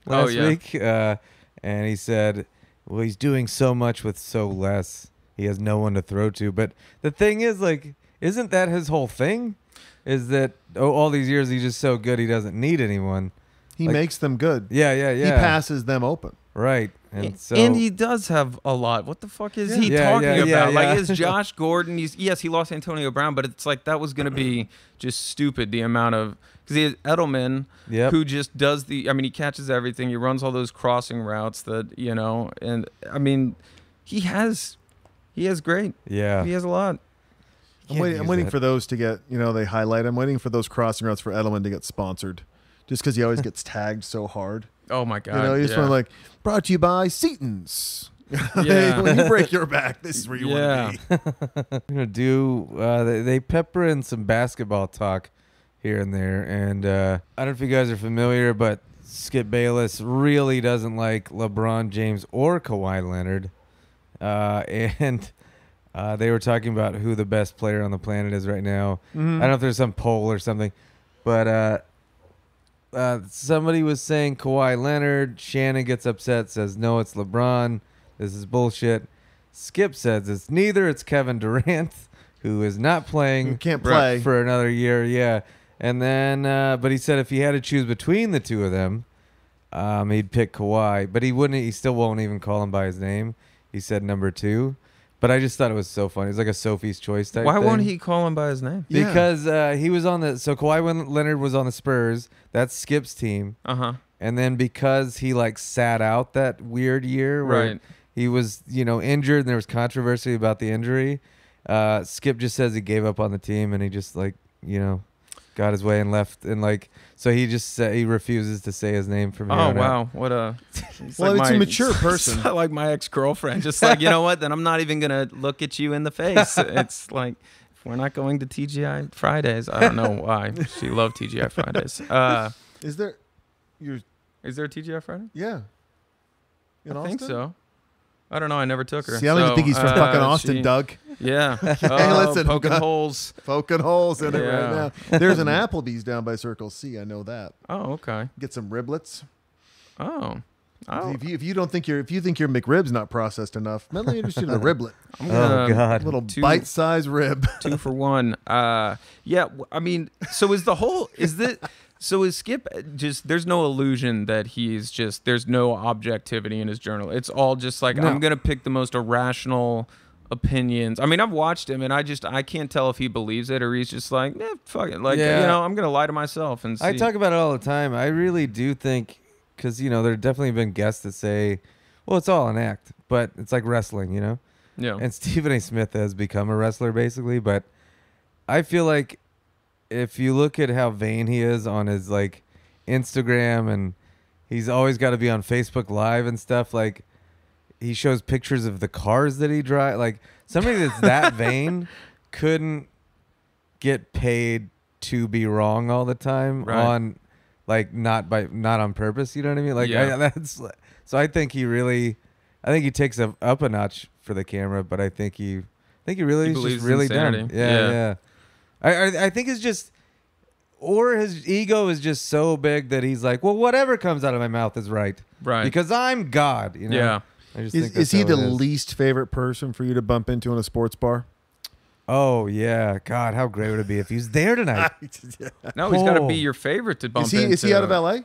last week. And he said, well, he's doing so much with so less. He has no one to throw to. But the thing is, like, isn't that his whole thing? Is that all these years he's just so good he doesn't need anyone. He makes them good. Yeah. He passes them open. Right. And he does have a lot. What the fuck is he talking about? Yeah. Like, is Josh Gordon? He lost Antonio Brown, but it's like that was going to be just stupid, the amount of... Because he has Edelman, who just does he catches everything. He runs all those crossing routes that, you know, and, I mean, he has great. Yeah. He has a lot. I'm waiting for those to get, you know, they highlight. I'm waiting for those crossing routes for Edelman to get sponsored. Just because he always gets tagged so hard. Oh my God! You know, you just want to like, brought to you by Seaton's. Yeah. When you break your back, this is where you want to be. I'm gonna do. They pepper in some basketball talk here and there, and I don't know if you guys are familiar, but Skip Bayless really doesn't like LeBron James or Kawhi Leonard, and they were talking about who the best player on the planet is right now. Mm-hmm. I don't know if there's some poll or something, but. Somebody was saying Kawhi Leonard. Shannon gets upset, says, no, it's LeBron. This is bullshit. Skip says it's neither. It's Kevin Durant, who is not playing. Who can't play. For another year, yeah. And then, but he said if he had to choose between the two of them, he'd pick Kawhi. But he still won't even call him by his name. He said number 2. But I just thought it was so funny. It's like a Sophie's Choice type Why thing. won't he call him by his name? Because he was on so Kawhi Leonard was on the Spurs. That's Skip's team. Uh-huh. And then because he like sat out that weird year where he was, you know, injured and there was controversy about the injury, Skip just says he gave up on the team and he just like, you know, got his way and left. And like, so he just he refuses to say his name from here on wow. out. What a... Well, it's a mature person. It's like my ex-girlfriend. Just like, you know what? Then I'm not even going to look at you in the face. It's like, if we're not going to TGI Fridays, I don't know why. She loved TGI Fridays. Is there... Is there a TGI Friday? Yeah. I think so. I don't know. I never took her. See, I don't even think he's from fucking Austin, Doug. Yeah. Hey, listen, poking holes. Poking holes in it Yeah. right now. There's an Applebee's down by Circle C. I know that. Oh, okay. Get some riblets. Oh. If you think your McRib's not processed enough, let me introduce you to the riblet. I'm gonna, God. Little bite-sized rib. 2 for 1. Yeah. I mean, so is Skip just, there's no illusion that he's just, there's no objectivity in his journal. It's all just like, No. I'm going to pick the most irrational opinions. I mean, I've watched him and I can't tell if he believes it or he's just like, fuck it. Like, Yeah. I'm going to lie to myself and see. I talk about it all the time. I really do think, because, there have definitely been guests that say, well, it's all an act, but it's like wrestling, Yeah. And Stephen A. Smith has become a wrestler, basically. But I feel like if you look at how vain he is on his, like, Instagram, and he's always got to be on Facebook Live and stuff, like, he shows pictures of the cars that he drives. Like, somebody that's that vain couldn't get paid to be wrong all the time on... Like not on purpose, you know what I mean? Like Yeah. So I think he takes up a notch for the camera, but I think he really is believes just really insanity. dumb. Yeah. I think it's just, or his ego is just so big that he's like, well, whatever comes out of my mouth is right, because I'm God. Yeah. I just think Is he that's how the it is. least favorite person for you to bump into in a sports bar? Oh yeah, God, how great would it be if he's there tonight? No, he's got to Oh. be your favorite to bump Is he out of LA?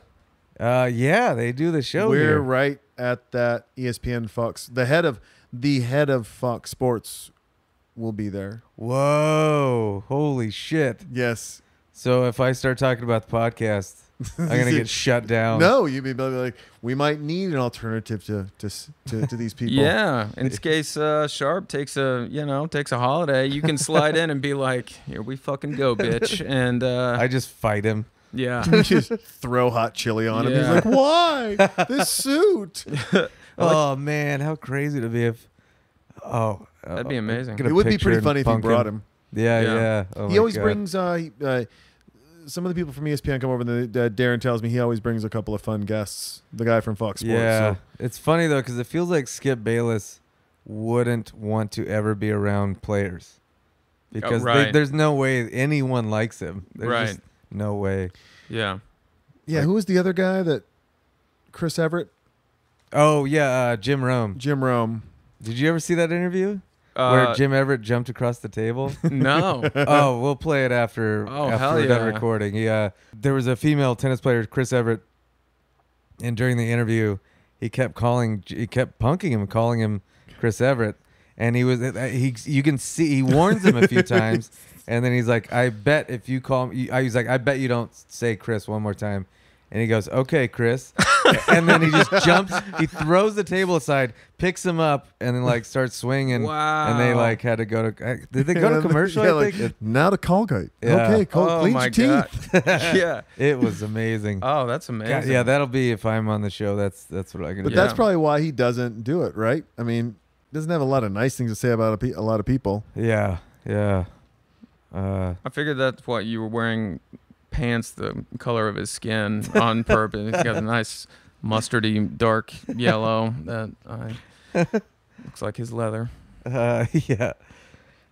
Yeah, they do the show We're here. right at that ESPN Fox. The head of Fox Sports will be there. Whoa, holy shit! Yes. So if I start talking about the podcast, I'm gonna get shut down. No, you'd be like, we might need an alternative to these people. Yeah, in case Sharp takes a holiday, you can slide in and be like, "Here we fucking go, bitch!" And I just fight him. yeah, You just throw hot chili on him. He's Yeah. like, why? This suit. Oh man, how crazy to be if. Oh, that'd be amazing. Get a It would be picture pretty and funny if he funk brought him. Yeah, Yeah. yeah. Oh He my always God. brings some of the people from ESPN come over, and Darren tells me he always brings a couple of fun guests. The guy from Fox Sports. Yeah, So. it's funny though because it feels like Skip Bayless wouldn't want to ever be around players because right. there's no way anyone likes him. There's Right. just no way. Yeah. Yeah, who was the other guy that Chris Everett? Oh yeah, Jim Rome. Jim Rome. Did you ever see that interview where Jim Everett jumped across the table? No. Oh, we'll play it after Oh, after hell we're done yeah. recording. There was a female tennis player, Chris Everett, and during the interview, he kept punking him, calling him Chris Everett, and you can see he warns him a few times, and then he's like, I bet if you call me, he's like, I bet you don't say Chris one more time. And he goes, okay, Chris. And then he just jumps. He throws the table aside, picks him up, and then like starts swinging. Wow. And they like had to go to. Did they go to commercial? Yeah, I like, think now to Colgate. Yeah. Okay, Oh clean my your god. teeth. Yeah. it was amazing. Oh, that's amazing. God, yeah, that'll be if I'm on the show. That's what I can But do. that's Yeah. probably why he doesn't do it, right? I mean, he doesn't have a lot of nice things to say about a lot of people. Yeah. I figured that's what you were wearing pants the color of his skin on purpose. He's got a nice mustardy dark yellow that looks like his leather. Yeah.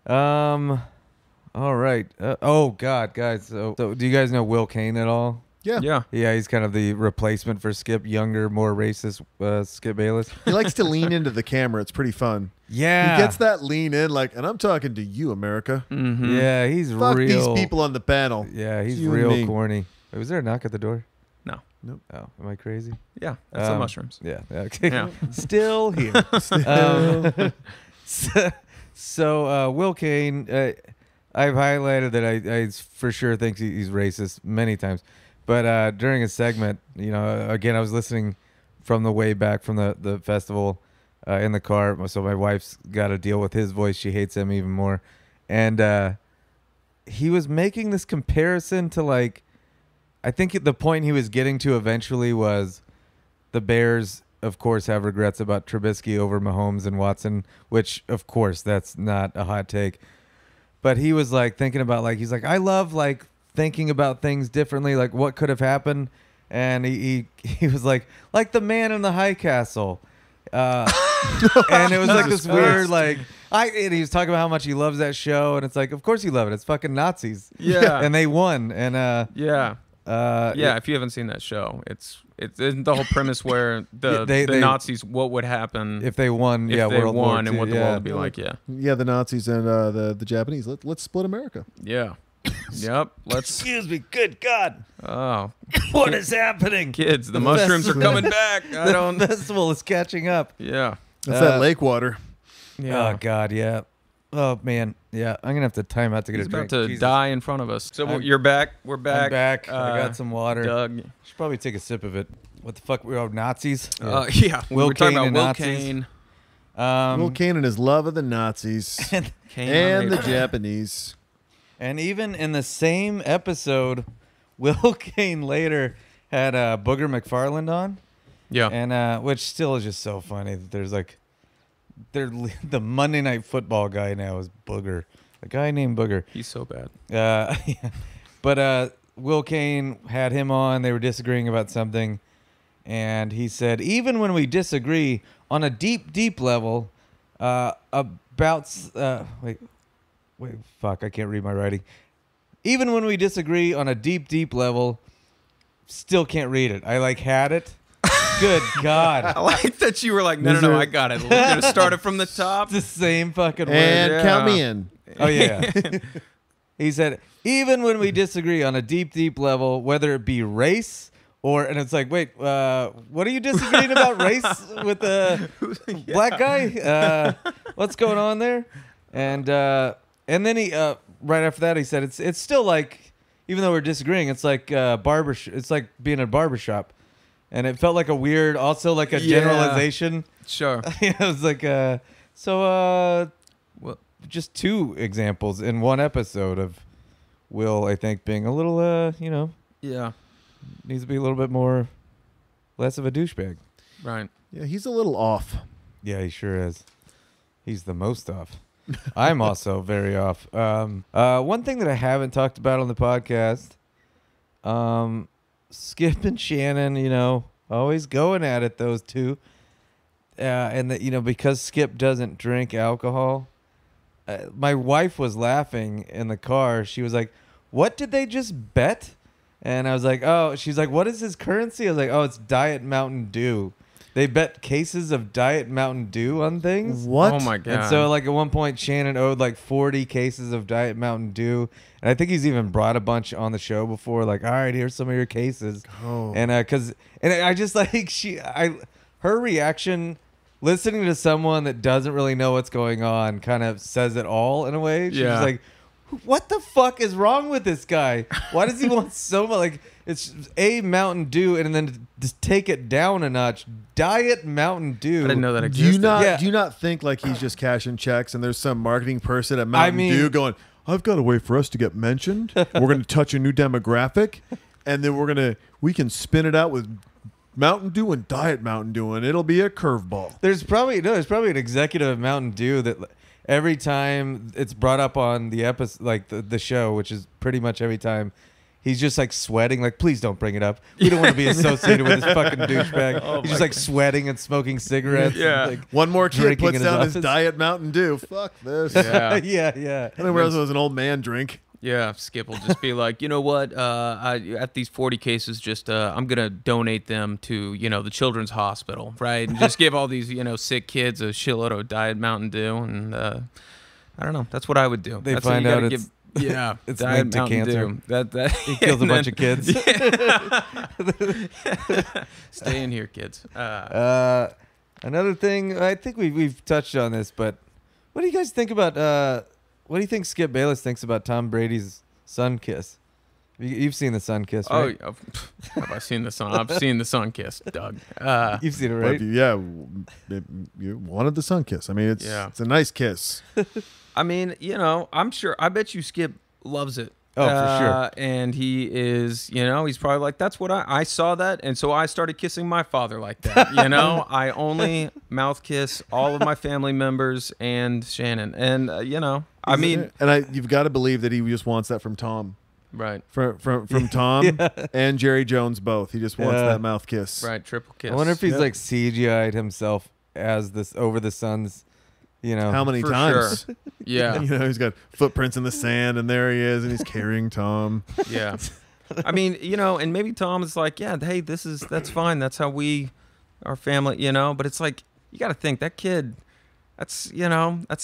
All right. Oh God, guys. So do you guys know Will Kane at all? Yeah. Yeah. Yeah, he's kind of the replacement for Skip, younger, more racist Skip Bayless. He likes to lean into the camera. It's pretty fun. Yeah. He gets that lean in, like, and I'm talking to you, America. Mm-hmm. Yeah, he's Fuck real. these people on the panel. Yeah, he's You and real me. corny. Wait, was there a knock at the door? No. Nope. Oh, am I crazy? Yeah. That's the mushrooms. Yeah. Okay. Yeah. Still here. So Will Kane, I've highlighted that I for sure think he's racist many times. But during a segment, again, I was listening from the way back from the festival in the car. So my wife's got to deal with his voice. She hates him even more. And he was making this comparison to, like, I think the point he was getting to eventually was the Bears, of course, have regrets about Trubisky over Mahomes and Watson, which, of course, that's not a hot take. But he was, like, thinking about, like, he's like, I love, like, thinking about things differently, like what could have happened. And he was like the man in the high castle. And it was like this Jesus weird, Christ. like, and he was talking about how much he loves that show, and it's like, of course you love it. It's fucking Nazis. Yeah. And they won. And Yeah. If you haven't seen that show, it's isn't the whole premise where the Nazis, what would happen if they won, if they World War won, II, and what the world would be like. Yeah, the Nazis and the Japanese. Let's split America. Yeah. Yep. Let's. Excuse me. Good God. Oh, What is happening? kids, the mushrooms are coming back. I don't. The festival is catching up. Yeah. That's that lake water. Yeah. Oh, God, yeah. Oh, man. Yeah, I'm going to have to time out to get He's a about drink. to Jesus. die in front of us. So I'm- you're back. We're back. I'm back. I got some water. Doug. Should probably take a sip of it. What the fuck? We're all Nazis? Yeah. Will We're talking Kane about and Will Nazis. Kane. Will Kane and his love of the Nazis Kane and the on Japanese. And even in the same episode, Will Kane later had Booger McFarland on. Yeah. And which still is just so funny that there's like, the Monday Night Football guy now is Booger. A guy named Booger. He's so bad. Yeah. But Will Kane had him on. They were disagreeing about something. And he said, even when we disagree on a deep, deep level about... Wait, fuck, I can't read my writing. Even when we disagree on a deep, deep level, still can't read it. I had it. Good God. I like that you were like, no, I got it. We're going to start it from the top. The same fucking word. And Yeah. count me in. Oh, yeah. He said, even when we disagree on a deep, deep level, whether it be race or, and it's like, wait, what are you disagreeing about race with the black guy? What's going on there? And then he, right after that, he said, it's still like, even though we're disagreeing, it's like it's like being at a barbershop. And it felt like a weird, also like a generalization. Sure. It was like, well, just two examples in one episode of Will, I think, being a little, Yeah. needs to be a little bit less of a douchebag. Right. Yeah, he's a little off. Yeah, he sure is. He's the most off. I'm also very off. One thing that I haven't talked about on the podcast, Skip and Shannon, always going at it, those two. And that, because Skip doesn't drink alcohol, my wife was laughing in the car. She was like, what did they just bet? And I was like, oh, she's like, what is his currency? I was like, oh, it's Diet Mountain Dew. They bet cases of Diet Mountain Dew on things. What? Oh, my God. And so, at one point, Shannon owed 40 cases of Diet Mountain Dew. And I think he's even brought a bunch on the show before. All right, here's some of your cases. Oh. And I just her reaction, listening to someone that doesn't really know what's going on, kind of says it all in a way. She's Yeah. like, what the fuck is wrong with this guy? Why does he want so much? It's a Mountain Dew, and then just take it down a notch. Diet Mountain Dew. I didn't know that Do existed. you not? Yeah. Do you not think he's just cashing checks and there's some marketing person at Mountain Dew going, "I've got a way for us to get mentioned. We're going to touch a new demographic, and then we can spin it out with Mountain Dew and Diet Mountain Dew, and it'll be a curveball." There's probably an executive of Mountain Dew that every time it's brought up on the episode, the show, which is pretty much every time, he's just sweating, please don't bring it up. We don't want to be associated with this fucking douchebag. Oh He's my just sweating and smoking cigarettes. Yeah. And, One more kid drinking puts in his down his office. Diet Mountain Dew. Fuck this. Yeah. yeah. I didn't realize it was an old man drink. Yeah, Skip will just be like, you know what? At these 40 cases, just I'm gonna donate them to the Children's Hospital, right? And just give all these sick kids a shitload of Diet Mountain Dew, and I don't know. That's what I would do. They That's what find you out gotta it's yeah, it's Diet linked to Mountain cancer. Dew. That He kills a bunch of kids. Stay in here, kids. Another thing, I think we've touched on this, but what do you guys think about? What do you think Skip Bayless thinks about Tom Brady's sun kiss? You've seen the sun kiss, right? Oh, have I seen the sun? I've seen the sun kiss, Doug. You've seen it, But right? you wanted the sun kiss. I mean, it's a nice kiss. I mean, I'm sure. I bet you Skip loves it. Oh, for sure. And he is, he's probably like, that's what I saw that. And so I started kissing my father like that. I only mouth kiss all of my family members and Shannon. And, I mean. And you've got to believe that he just wants that from Tom. Right. From Tom and Jerry Jones both. He just wants that mouth kiss. Right. Triple kiss. I wonder if he's Yep. CGI'd himself as this over the sun's, How many For times? sure. Yeah. He's got footprints in the sand, and there he is, and he's carrying Tom. Yeah. I mean, and maybe Tom is like, yeah, hey, that's fine. That's how our family, but it's like, you got to think that kid, that's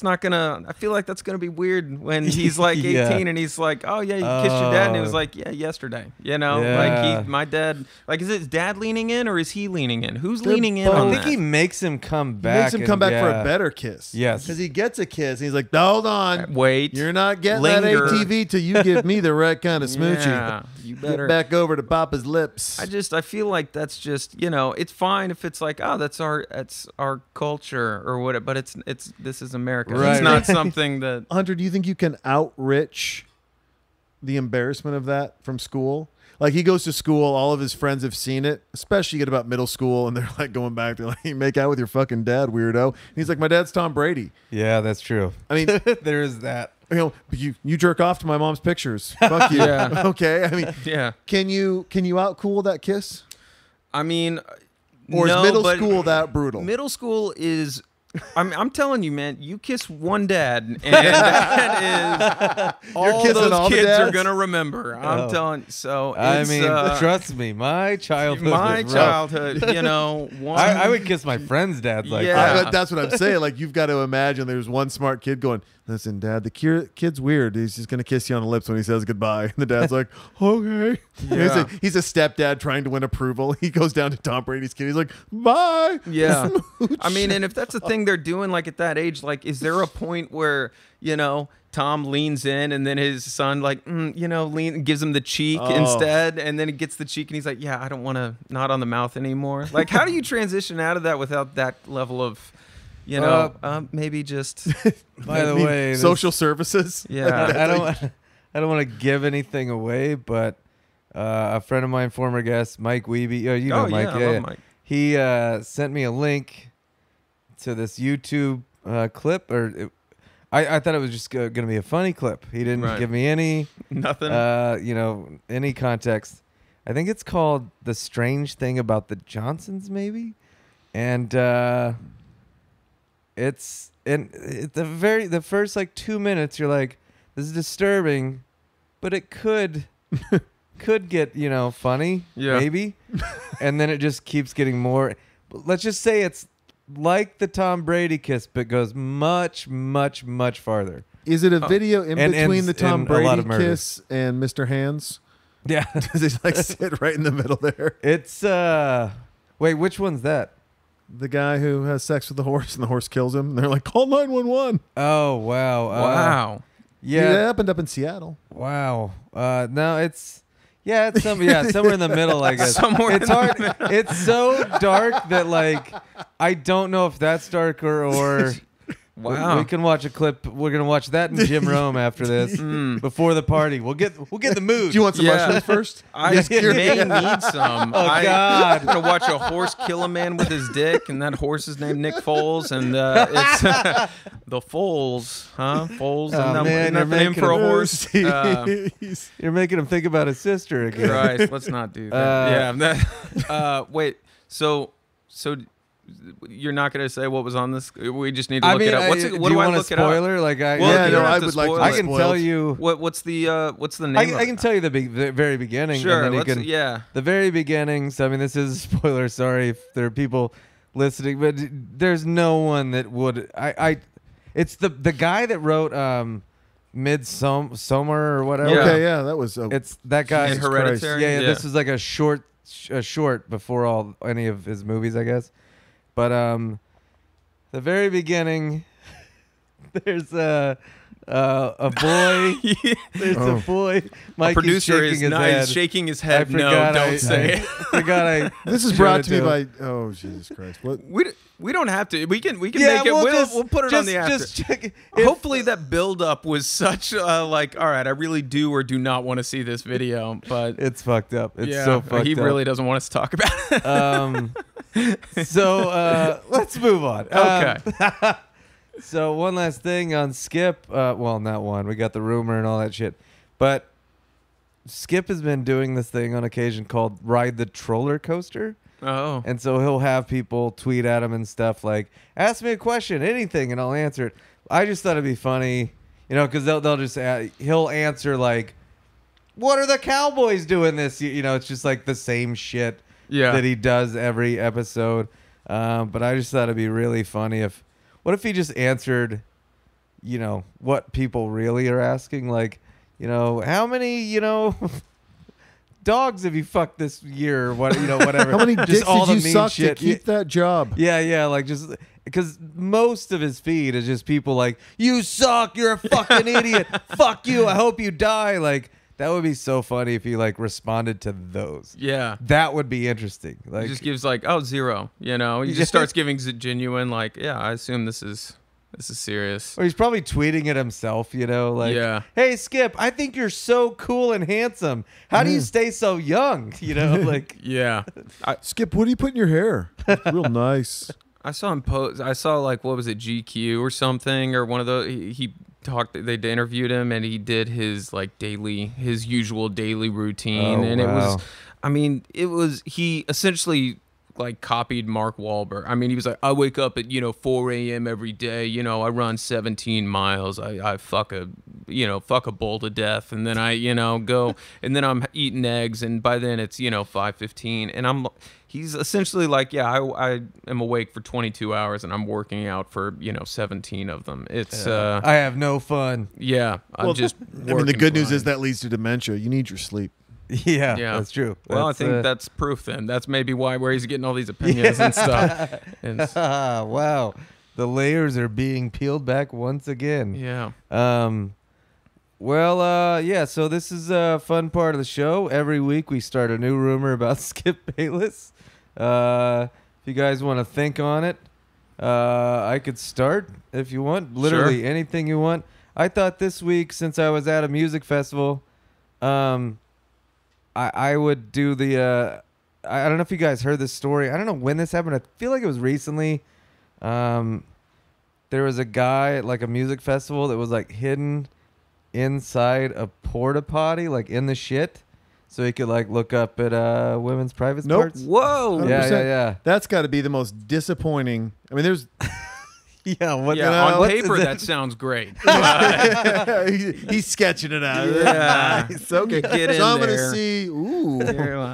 not gonna, I feel like that's gonna be weird when he's like 18 Yeah. and he's like, oh yeah, you kissed your dad, and he was like, yeah, yesterday, Yeah. like my dad, like, is his dad leaning in or is he leaning in? Who's They're leaning in both. on I that? think he makes him come He back. makes him come back for yeah. a better kiss. Yes. Because he gets a kiss, and he's like, hold on. Wait. You're not getting Linger. that ATV till you give me the right kind of smoochie. Yeah, you better. Get back over to Papa's lips. I feel like that's just, it's fine if it's like, oh, that's our culture or whatever, but this is America. Right, It's not right. something that Hunter, do you think you can outrich the embarrassment of that from school? Like, he goes to school, all of his friends have seen it, especially at about middle school, and they're like going back, they're like, hey, make out with your fucking dad, weirdo. And he's like, my dad's Tom Brady. Yeah, that's true. I mean, there is that. you jerk off to my mom's pictures. Fuck you. Yeah. Okay. I mean, yeah. can you outcool that kiss? I mean, Or no, is middle but school that brutal? Middle school is. I'm telling you, man. You kiss one dad, and that is all kissing those all the kids are dads? gonna remember. I'm Oh. telling you. So I it's, mean, trust me, my childhood. my was rough. childhood. One. I would kiss my friend's dads like Yeah. that. That's what I'm saying. Like, you've got to imagine there's one smart kid going, listen, Dad, the kid's weird. He's just going to kiss you on the lips when he says goodbye. And the dad's like, okay. Yeah. He's a stepdad trying to win approval. He goes down to Tom Brady's kid. He's like, bye. Yeah. I mean, and if that's the thing they're doing, like at that age, like, is there a point where, Tom leans in and then his son, like, gives him the cheek instead. And then he gets the cheek and he's like, yeah, I don't want to not on the mouth anymore. Like, how do you transition out of that without that level of, maybe just, By the way, this- social services. yeah. I don't want to give anything away, but a friend of mine, former guest, Mike Wiebe, Mike. I love Mike. He sent me a link to this YouTube clip, I thought it was just going to be a funny clip. He didn't Right. give me any, Nothing. any context. I think it's called "The Strange Thing About the Johnsons," maybe, and it's in the first like 2 minutes. You're like, this is disturbing, but it could get funny, Yeah. maybe, and then it just keeps getting more. Let's just say it's like the Tom Brady kiss, but goes much, much, much farther. Is it a video in And between ends the Tom in a lot Brady of murder. kiss and Mr. Hands? Yeah, Does he like sit right in the middle there? it's wait, which one's that? The guy who has sex with the horse and the horse kills him. And they're like, call 911. Oh wow, Wow. Yeah, that yeah, happened up in Seattle. wow. No, it's somewhere in the middle. I guess Somewhere it's in the hard. It's so dark that like I don't know if that's darker or. Wow. We can watch a clip. We're gonna watch that in Jim Rome after this. Before the party, we'll get the mood. Do you want some Yeah. mushrooms first? I Yes, may yeah. need some. Oh, God. I'm gonna watch a horse kill a man with his dick, and that horse is named Nick Foles, and it's the Foles, huh? Foles, Oh, and man, isn't that you're the name making for a it horse? You're making him think about his sister again. Christ, let's not do that. Wait. So you're not gonna say what was on this? We just need to look it up. What do do you I want look a it up? spoiler? Like I, Well, Yeah, you no, don't have I to would like spoil to I it. can spoiled. tell you. What's the name? I can tell you the very beginning. Sure. And then you can, Yeah. the very beginnings. I mean, this is a spoiler. Sorry if there are people listening, but there's no one that would. It's the guy that wrote Midsummer or whatever. Yeah. Okay, yeah, that was. It's that guy. In Hereditary? Yeah, Yeah. this was like a short before any of his movies, I guess. But the very beginning, there's a boy. There's a boy. Mikey's Producer shaking is his not head. he's shaking his I head. No, forgot don't say it. Forgot I. This is showed brought it to me him. by. Oh, Jesus Christ! What? We don't have to. We can make it. just- We'll put it on just- the after. Just check it. Hopefully that build up was such like, all right, I really do or do not want to see this video, but It's fucked up. It's yeah, so fucked he up. really doesn't want us to talk about it. So let's move on. Okay. So one last thing on Skip. Well, not one. We got the rumor and all that shit. But Skip has been doing this thing on occasion called Ride the Troller Coaster. Oh. And so he'll have people tweet at him and stuff like, ask me a question, anything, and I'll answer it. I just thought it'd be funny, because they'll just he'll answer like, what are the Cowboys doing this? It's just like the same shit that he does every episode. But I just thought it'd be really funny what if he just answered, what people really are asking, like, how many, dogs have you fucked this year? Or what, whatever. How many just dicks all did the you mean suck shit. to keep that job? Yeah, like just because most of his feed is just people like, you suck, you're a fucking idiot, fuck you, I hope you die. Like that would be so funny if he like responded to those. Yeah, that would be interesting. Like he just gives like 0. He just starts giving genuine like, yeah, I assume this is serious. Or he's probably tweeting it himself, like, yeah. Hey, Skip, I think you're so cool and handsome. How do you stay so young? Like. Yeah. Skip, what do you put in your hair? It's real nice. I saw him post. I saw like, what was it, GQ or something, or one of those. He talked. They interviewed him, and he did his like his usual daily routine, and wow. it was he essentially like copied Mark Wahlberg. I mean, he was like, I wake up at 4 a.m. every day. I run 17 miles. I fuck a bull to death, and then I go, and then I'm eating eggs, and by then it's 5:15, and he's essentially like, yeah, I am awake for 22 hours, and I'm working out for 17 of them. It's I have no fun. Yeah, I'm just. The good news is that leads to dementia. You need your sleep. Yeah, that's true. Well, I think that's proof then. That's maybe where he's getting all these opinions and stuff. Wow. The layers are being peeled back once again. Yeah. So this is a fun part of the show. Every week we start a new rumor about Skip Bayless. If you guys want to think on it, I could start if you want. Literally anything you want. I thought this week, since I was at a music festival, I would do the I don't know if you guys heard this story. I don't know when this happened. I feel like it was recently. There was a guy at like a music festival that was like hidden inside a porta-potty, like in the shit, so he could like look up at women's private parts. Whoa. 100%. Yeah. That's got to be the most disappointing. I mean, there's on paper that sounds great. He's sketching it out. Yeah. Nice. Okay. Get in so I'm there. going to see I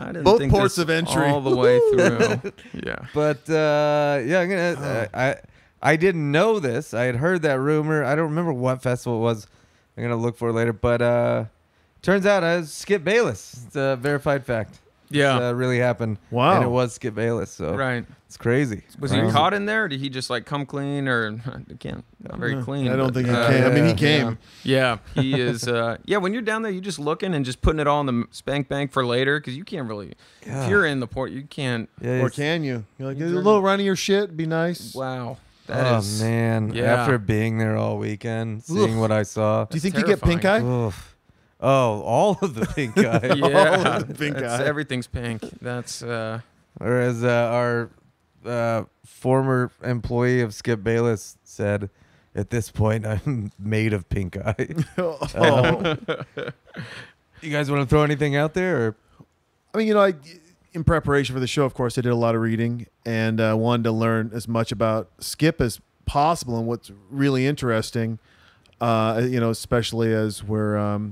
didn't both think ports this of entry all the way through. Yeah. But I'm gonna. I didn't know this. I had heard that rumor. I don't remember what festival it was. I'm gonna look for it later. But turns out it was Skip Bayless. It's a verified fact. Yeah. It really happened. Wow. And it was Skip Bayless. So Right. it's crazy. Was he caught in there? Or did he just like come clean, or not very clean? I don't but, think he came. I mean, he came. Yeah, he is. When you're down there, you're just looking and just putting it all in the spank bank for later, because you can't really. Yeah. If you're in the port, you can't. Yeah, Or can you? You're like, a little run of your shit. Be nice. Wow. Man. Yeah. After being there all weekend, seeing what I saw. Do you think you get pink eye? Oof. Oh, all of the pink eye. Yeah, All of the pink eye. everything's pink. That's. Whereas our former employee of Skip Bayless said, at this point, I'm made of pink eye. You guys want to throw anything out there? Or? I mean, in preparation for the show, of course, I did a lot of reading and wanted to learn as much about Skip as possible. And what's really interesting, especially as we're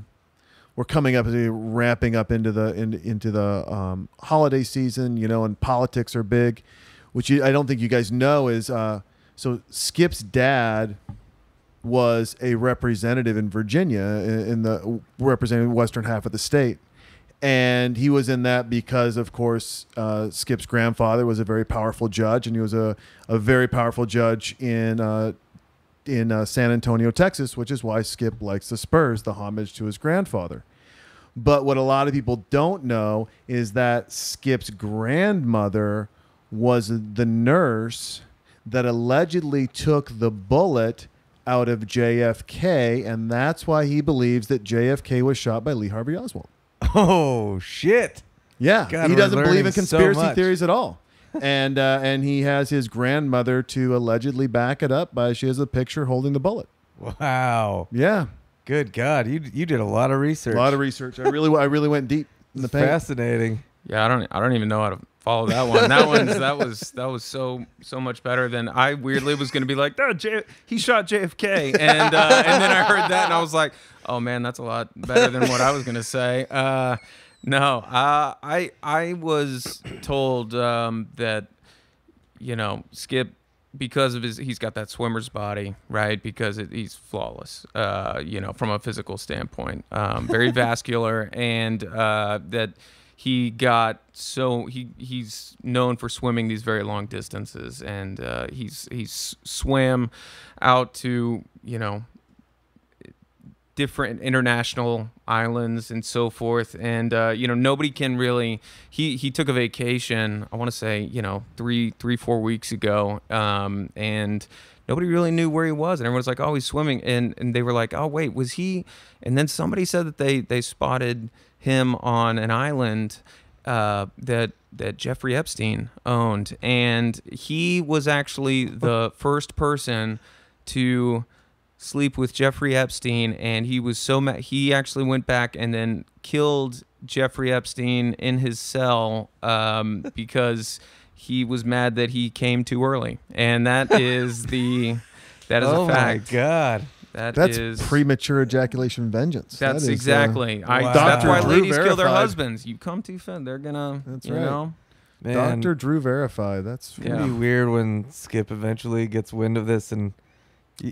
coming up, ramping up into the holiday season, and politics are big, which I don't think you guys know is so Skip's dad was a representative in Virginia representing the western half of the state. And he was in that because, of course, Skip's grandfather was a very powerful judge, and he was a very powerful judge in San Antonio, Texas, which is why Skip likes the Spurs, the homage to his grandfather. But what a lot of people don't know is that Skip's grandmother was the nurse that allegedly took the bullet out of JFK, and that's why he believes that JFK was shot by Lee Harvey Oswald. Oh, shit. Yeah, God, he we're doesn't believe in learning so conspiracy much. theories at all. And he has his grandmother to allegedly back it up by she has a picture holding the bullet. Wow. Yeah. Good God, you did a lot of research. A lot of research. I really went deep in the paint. Fascinating. Yeah, I don't even know how to follow that one. That was so much better than I weirdly was going to be like, oh, he shot JFK, and then I heard that and I was like, oh man, that's a lot better than what I was going to say. No, I was told that, you know, Skip, because of he's got that swimmer's body, right? Because he's flawless, you know, from a physical standpoint, very vascular, and that he got he's known for swimming these very long distances, and he's swam out to, you know, different international islands and so forth, and you know, nobody can really. He took a vacation, I want to say, you know, 4 weeks ago, and nobody really knew where he was, and everyone was like, oh, he's swimming, and they were like, oh wait, was he? And then somebody said that they spotted him on an island that Jeffrey Epstein owned, and he was actually the first person to sleep with Jeffrey Epstein, and he was so mad he actually went back and then killed Jeffrey Epstein in his cell because he was mad that he came too early, and that is a fact. Oh my God. That's premature ejaculation vengeance. That's that is, exactly. wow. That's why Dr. Drew ladies kill their verified. husbands. You come too fast, they're gonna. That's you right. know. Man, Dr. Drew verified. That's it's pretty weird when Skip eventually gets wind of this, and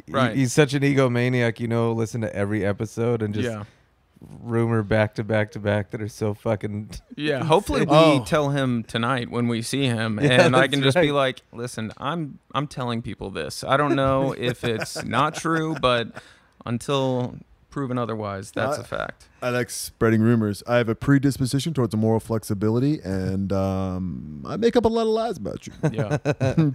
Right. he's such an egomaniac, you know, listen to every episode and just rumor back to back to back that are so fucking Yeah, hopefully we Oh. tell him tonight when we see him, Yeah, and I that's can just right. be like, "Listen, I'm telling people this. I don't know if it's not true, but until proven otherwise, that's a fact." I like spreading rumors. I have a predisposition towards a moral flexibility, and I make up a lot of lies about you. Yeah,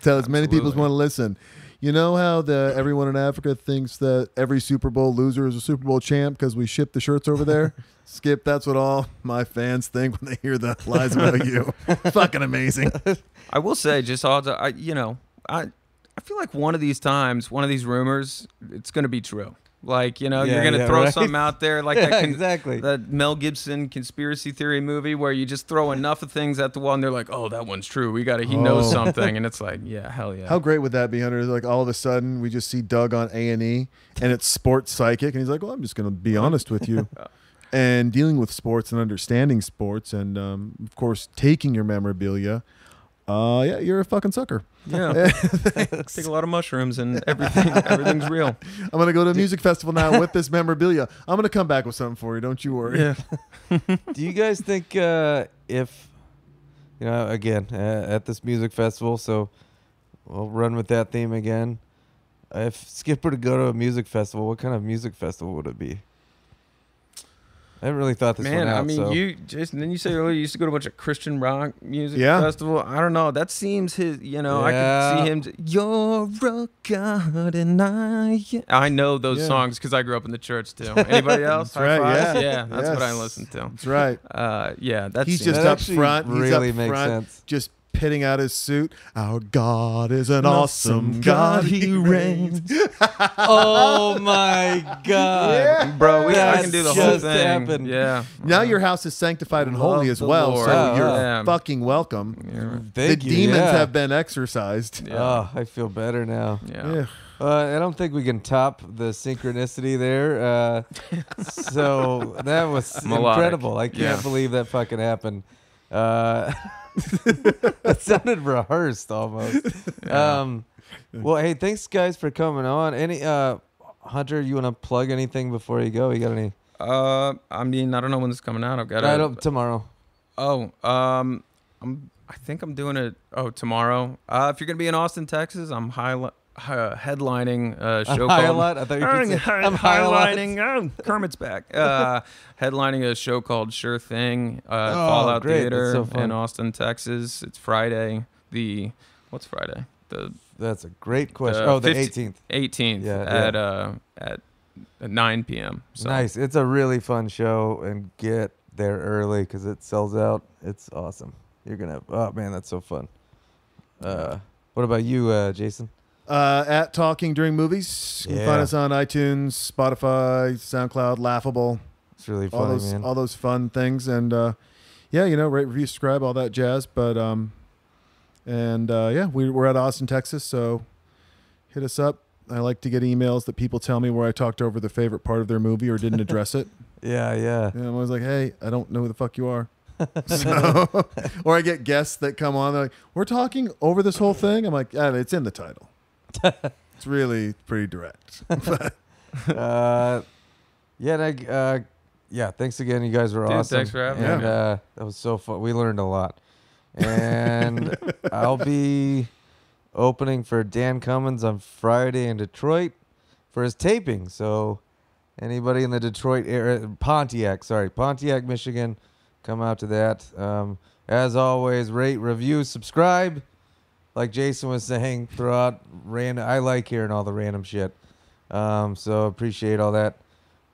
Tell as many people as Absolutely. want to listen. You know how everyone in Africa thinks that every Super Bowl loser is a Super Bowl champ because we ship the shirts over there? Skip, that's what all my fans think when they hear the lies about you. Fucking amazing. I will say, just odds. I feel like one of these times, one of these rumors, it's going to be true. Like, you know, you're going to throw something out there like that. exactly. That Mel Gibson conspiracy theory movie where you just throw enough of things at the wall and they're like, oh, that one's true. He knows something. And it's like, yeah, hell yeah. How great would that be, Hunter? Like all of a sudden we just see Doug on A&E and it's Sports Psychic. And he's like, well, I'm just going to be honest with you. And dealing with sports and understanding sports and, of course, taking your memorabilia. Yeah, you're a fucking sucker. Yeah. Take a lot of mushrooms and everything's real. I'm going to go to a music festival now with this memorabilia. I'm going to come back with something for you. Don't you worry. Yeah. Do you guys think if, you know, again, at this music festival, so we'll run with that theme again. If Skip were to go to a music festival, what kind of music festival would it be? I haven't really thought this one out. I mean, so. you Jason, didn't you say earlier you used to go to a bunch of Christian rock music Yeah. festival? I don't know. That seems I could Yeah. see him. You're a god and I know those Yeah. songs because I grew up in the church too. Anybody else? That's right, High fives? yeah. That's what I Yes. listen to. That's right. Yeah, that's He's just That up actually front. He's really up makes front, sense. just pitting out his suit. Our God is an awesome God. He reigns. Oh my God. bro. I That can do the just whole thing. happened. Yeah. Now your house is sanctified and holy Love as the well, Lord. so Wow. you're Yeah. fucking welcome. Yeah. Thank the you, demons yeah. have been exorcised. Yeah. Oh, I feel better now. Yeah. Yeah. I don't think we can top the synchronicity there. So that was Melodic. incredible. I can't Yeah. believe that fucking happened. That sounded rehearsed almost. Well, hey, thanks guys for coming on. Any Hunter, you want to plug anything before you go? You got any? I mean, I don't know when this is coming out. I've got Tomorrow. I think I'm doing it. Oh, tomorrow. If you're gonna be in Austin, Texas, I'm headlining a show High a called. lot? I thought you were gonna say, I'm high a lot. highlighting. Oh, Kermit's back. Headlining a show called Sure Thing. Fallout great. Theater That's so fun. in Austin, Texas. It's Friday. What's Friday? The That's a great question. The The 15th. 18th. 18th Yeah, at 9 p.m. So. Nice. It's a really fun show, and get there early because it sells out. It's awesome. You're gonna have. Oh man, that's so fun. What about you, Jason? At Talking During Movies. You can find us on iTunes, Spotify, SoundCloud, Laughable. It's really funny, man. All those fun things. And yeah, rate, review, subscribe, all that jazz. But yeah, we're at Austin, Texas, so hit us up. I like to get emails that people tell me where I talked over the favorite part of their movie or didn't address it. Yeah. And I'm always like, hey, I don't know who the fuck you are. So, or I get guests that come on, they're like, we're talking over this whole thing. I'm like, yeah, it's in the title. It's really pretty direct. Thanks again. You guys were awesome. Thanks for having me. And that was so fun. We learned a lot. And I'll be opening for Dan Cummins on Friday in Detroit for his taping. So anybody in the Detroit area, Pontiac, Michigan, come out to that. As always, rate, review, subscribe. Like Jason was saying, throughout random. I like hearing all the random shit. So appreciate all that.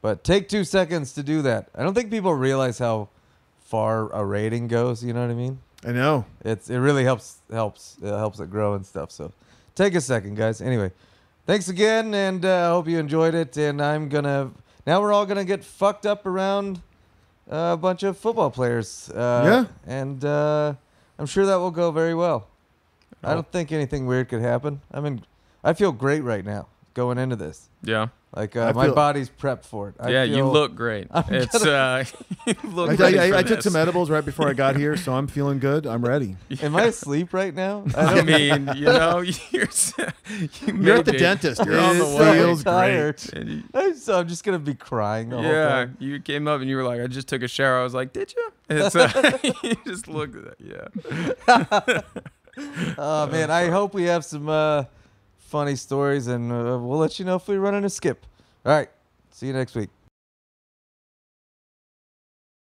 But take 2 seconds to do that. I don't think people realize how far a rating goes. You know what I mean? I know. It really helps it grow and stuff. So take a second, guys. Anyway, thanks again, and I hope you enjoyed it. And now we're all gonna get fucked up around a bunch of football players. And I'm sure that will go very well. I don't think anything weird could happen. I mean, I feel great right now going into this. Yeah. Like my body's prepped for it. You look great. You look I took some edibles right before I got here, so I'm feeling good. I'm ready. Am I asleep right now? I mean, you're at the dentist. You're on the way. Feels tired. So I'm just gonna be crying the whole time. You came up and you were like, I just took a shower. I was like, did you? It's you just looked at that. Yeah. Oh man, I hope we have some funny stories, and we'll let you know if we run into Skip. All right, see you next week.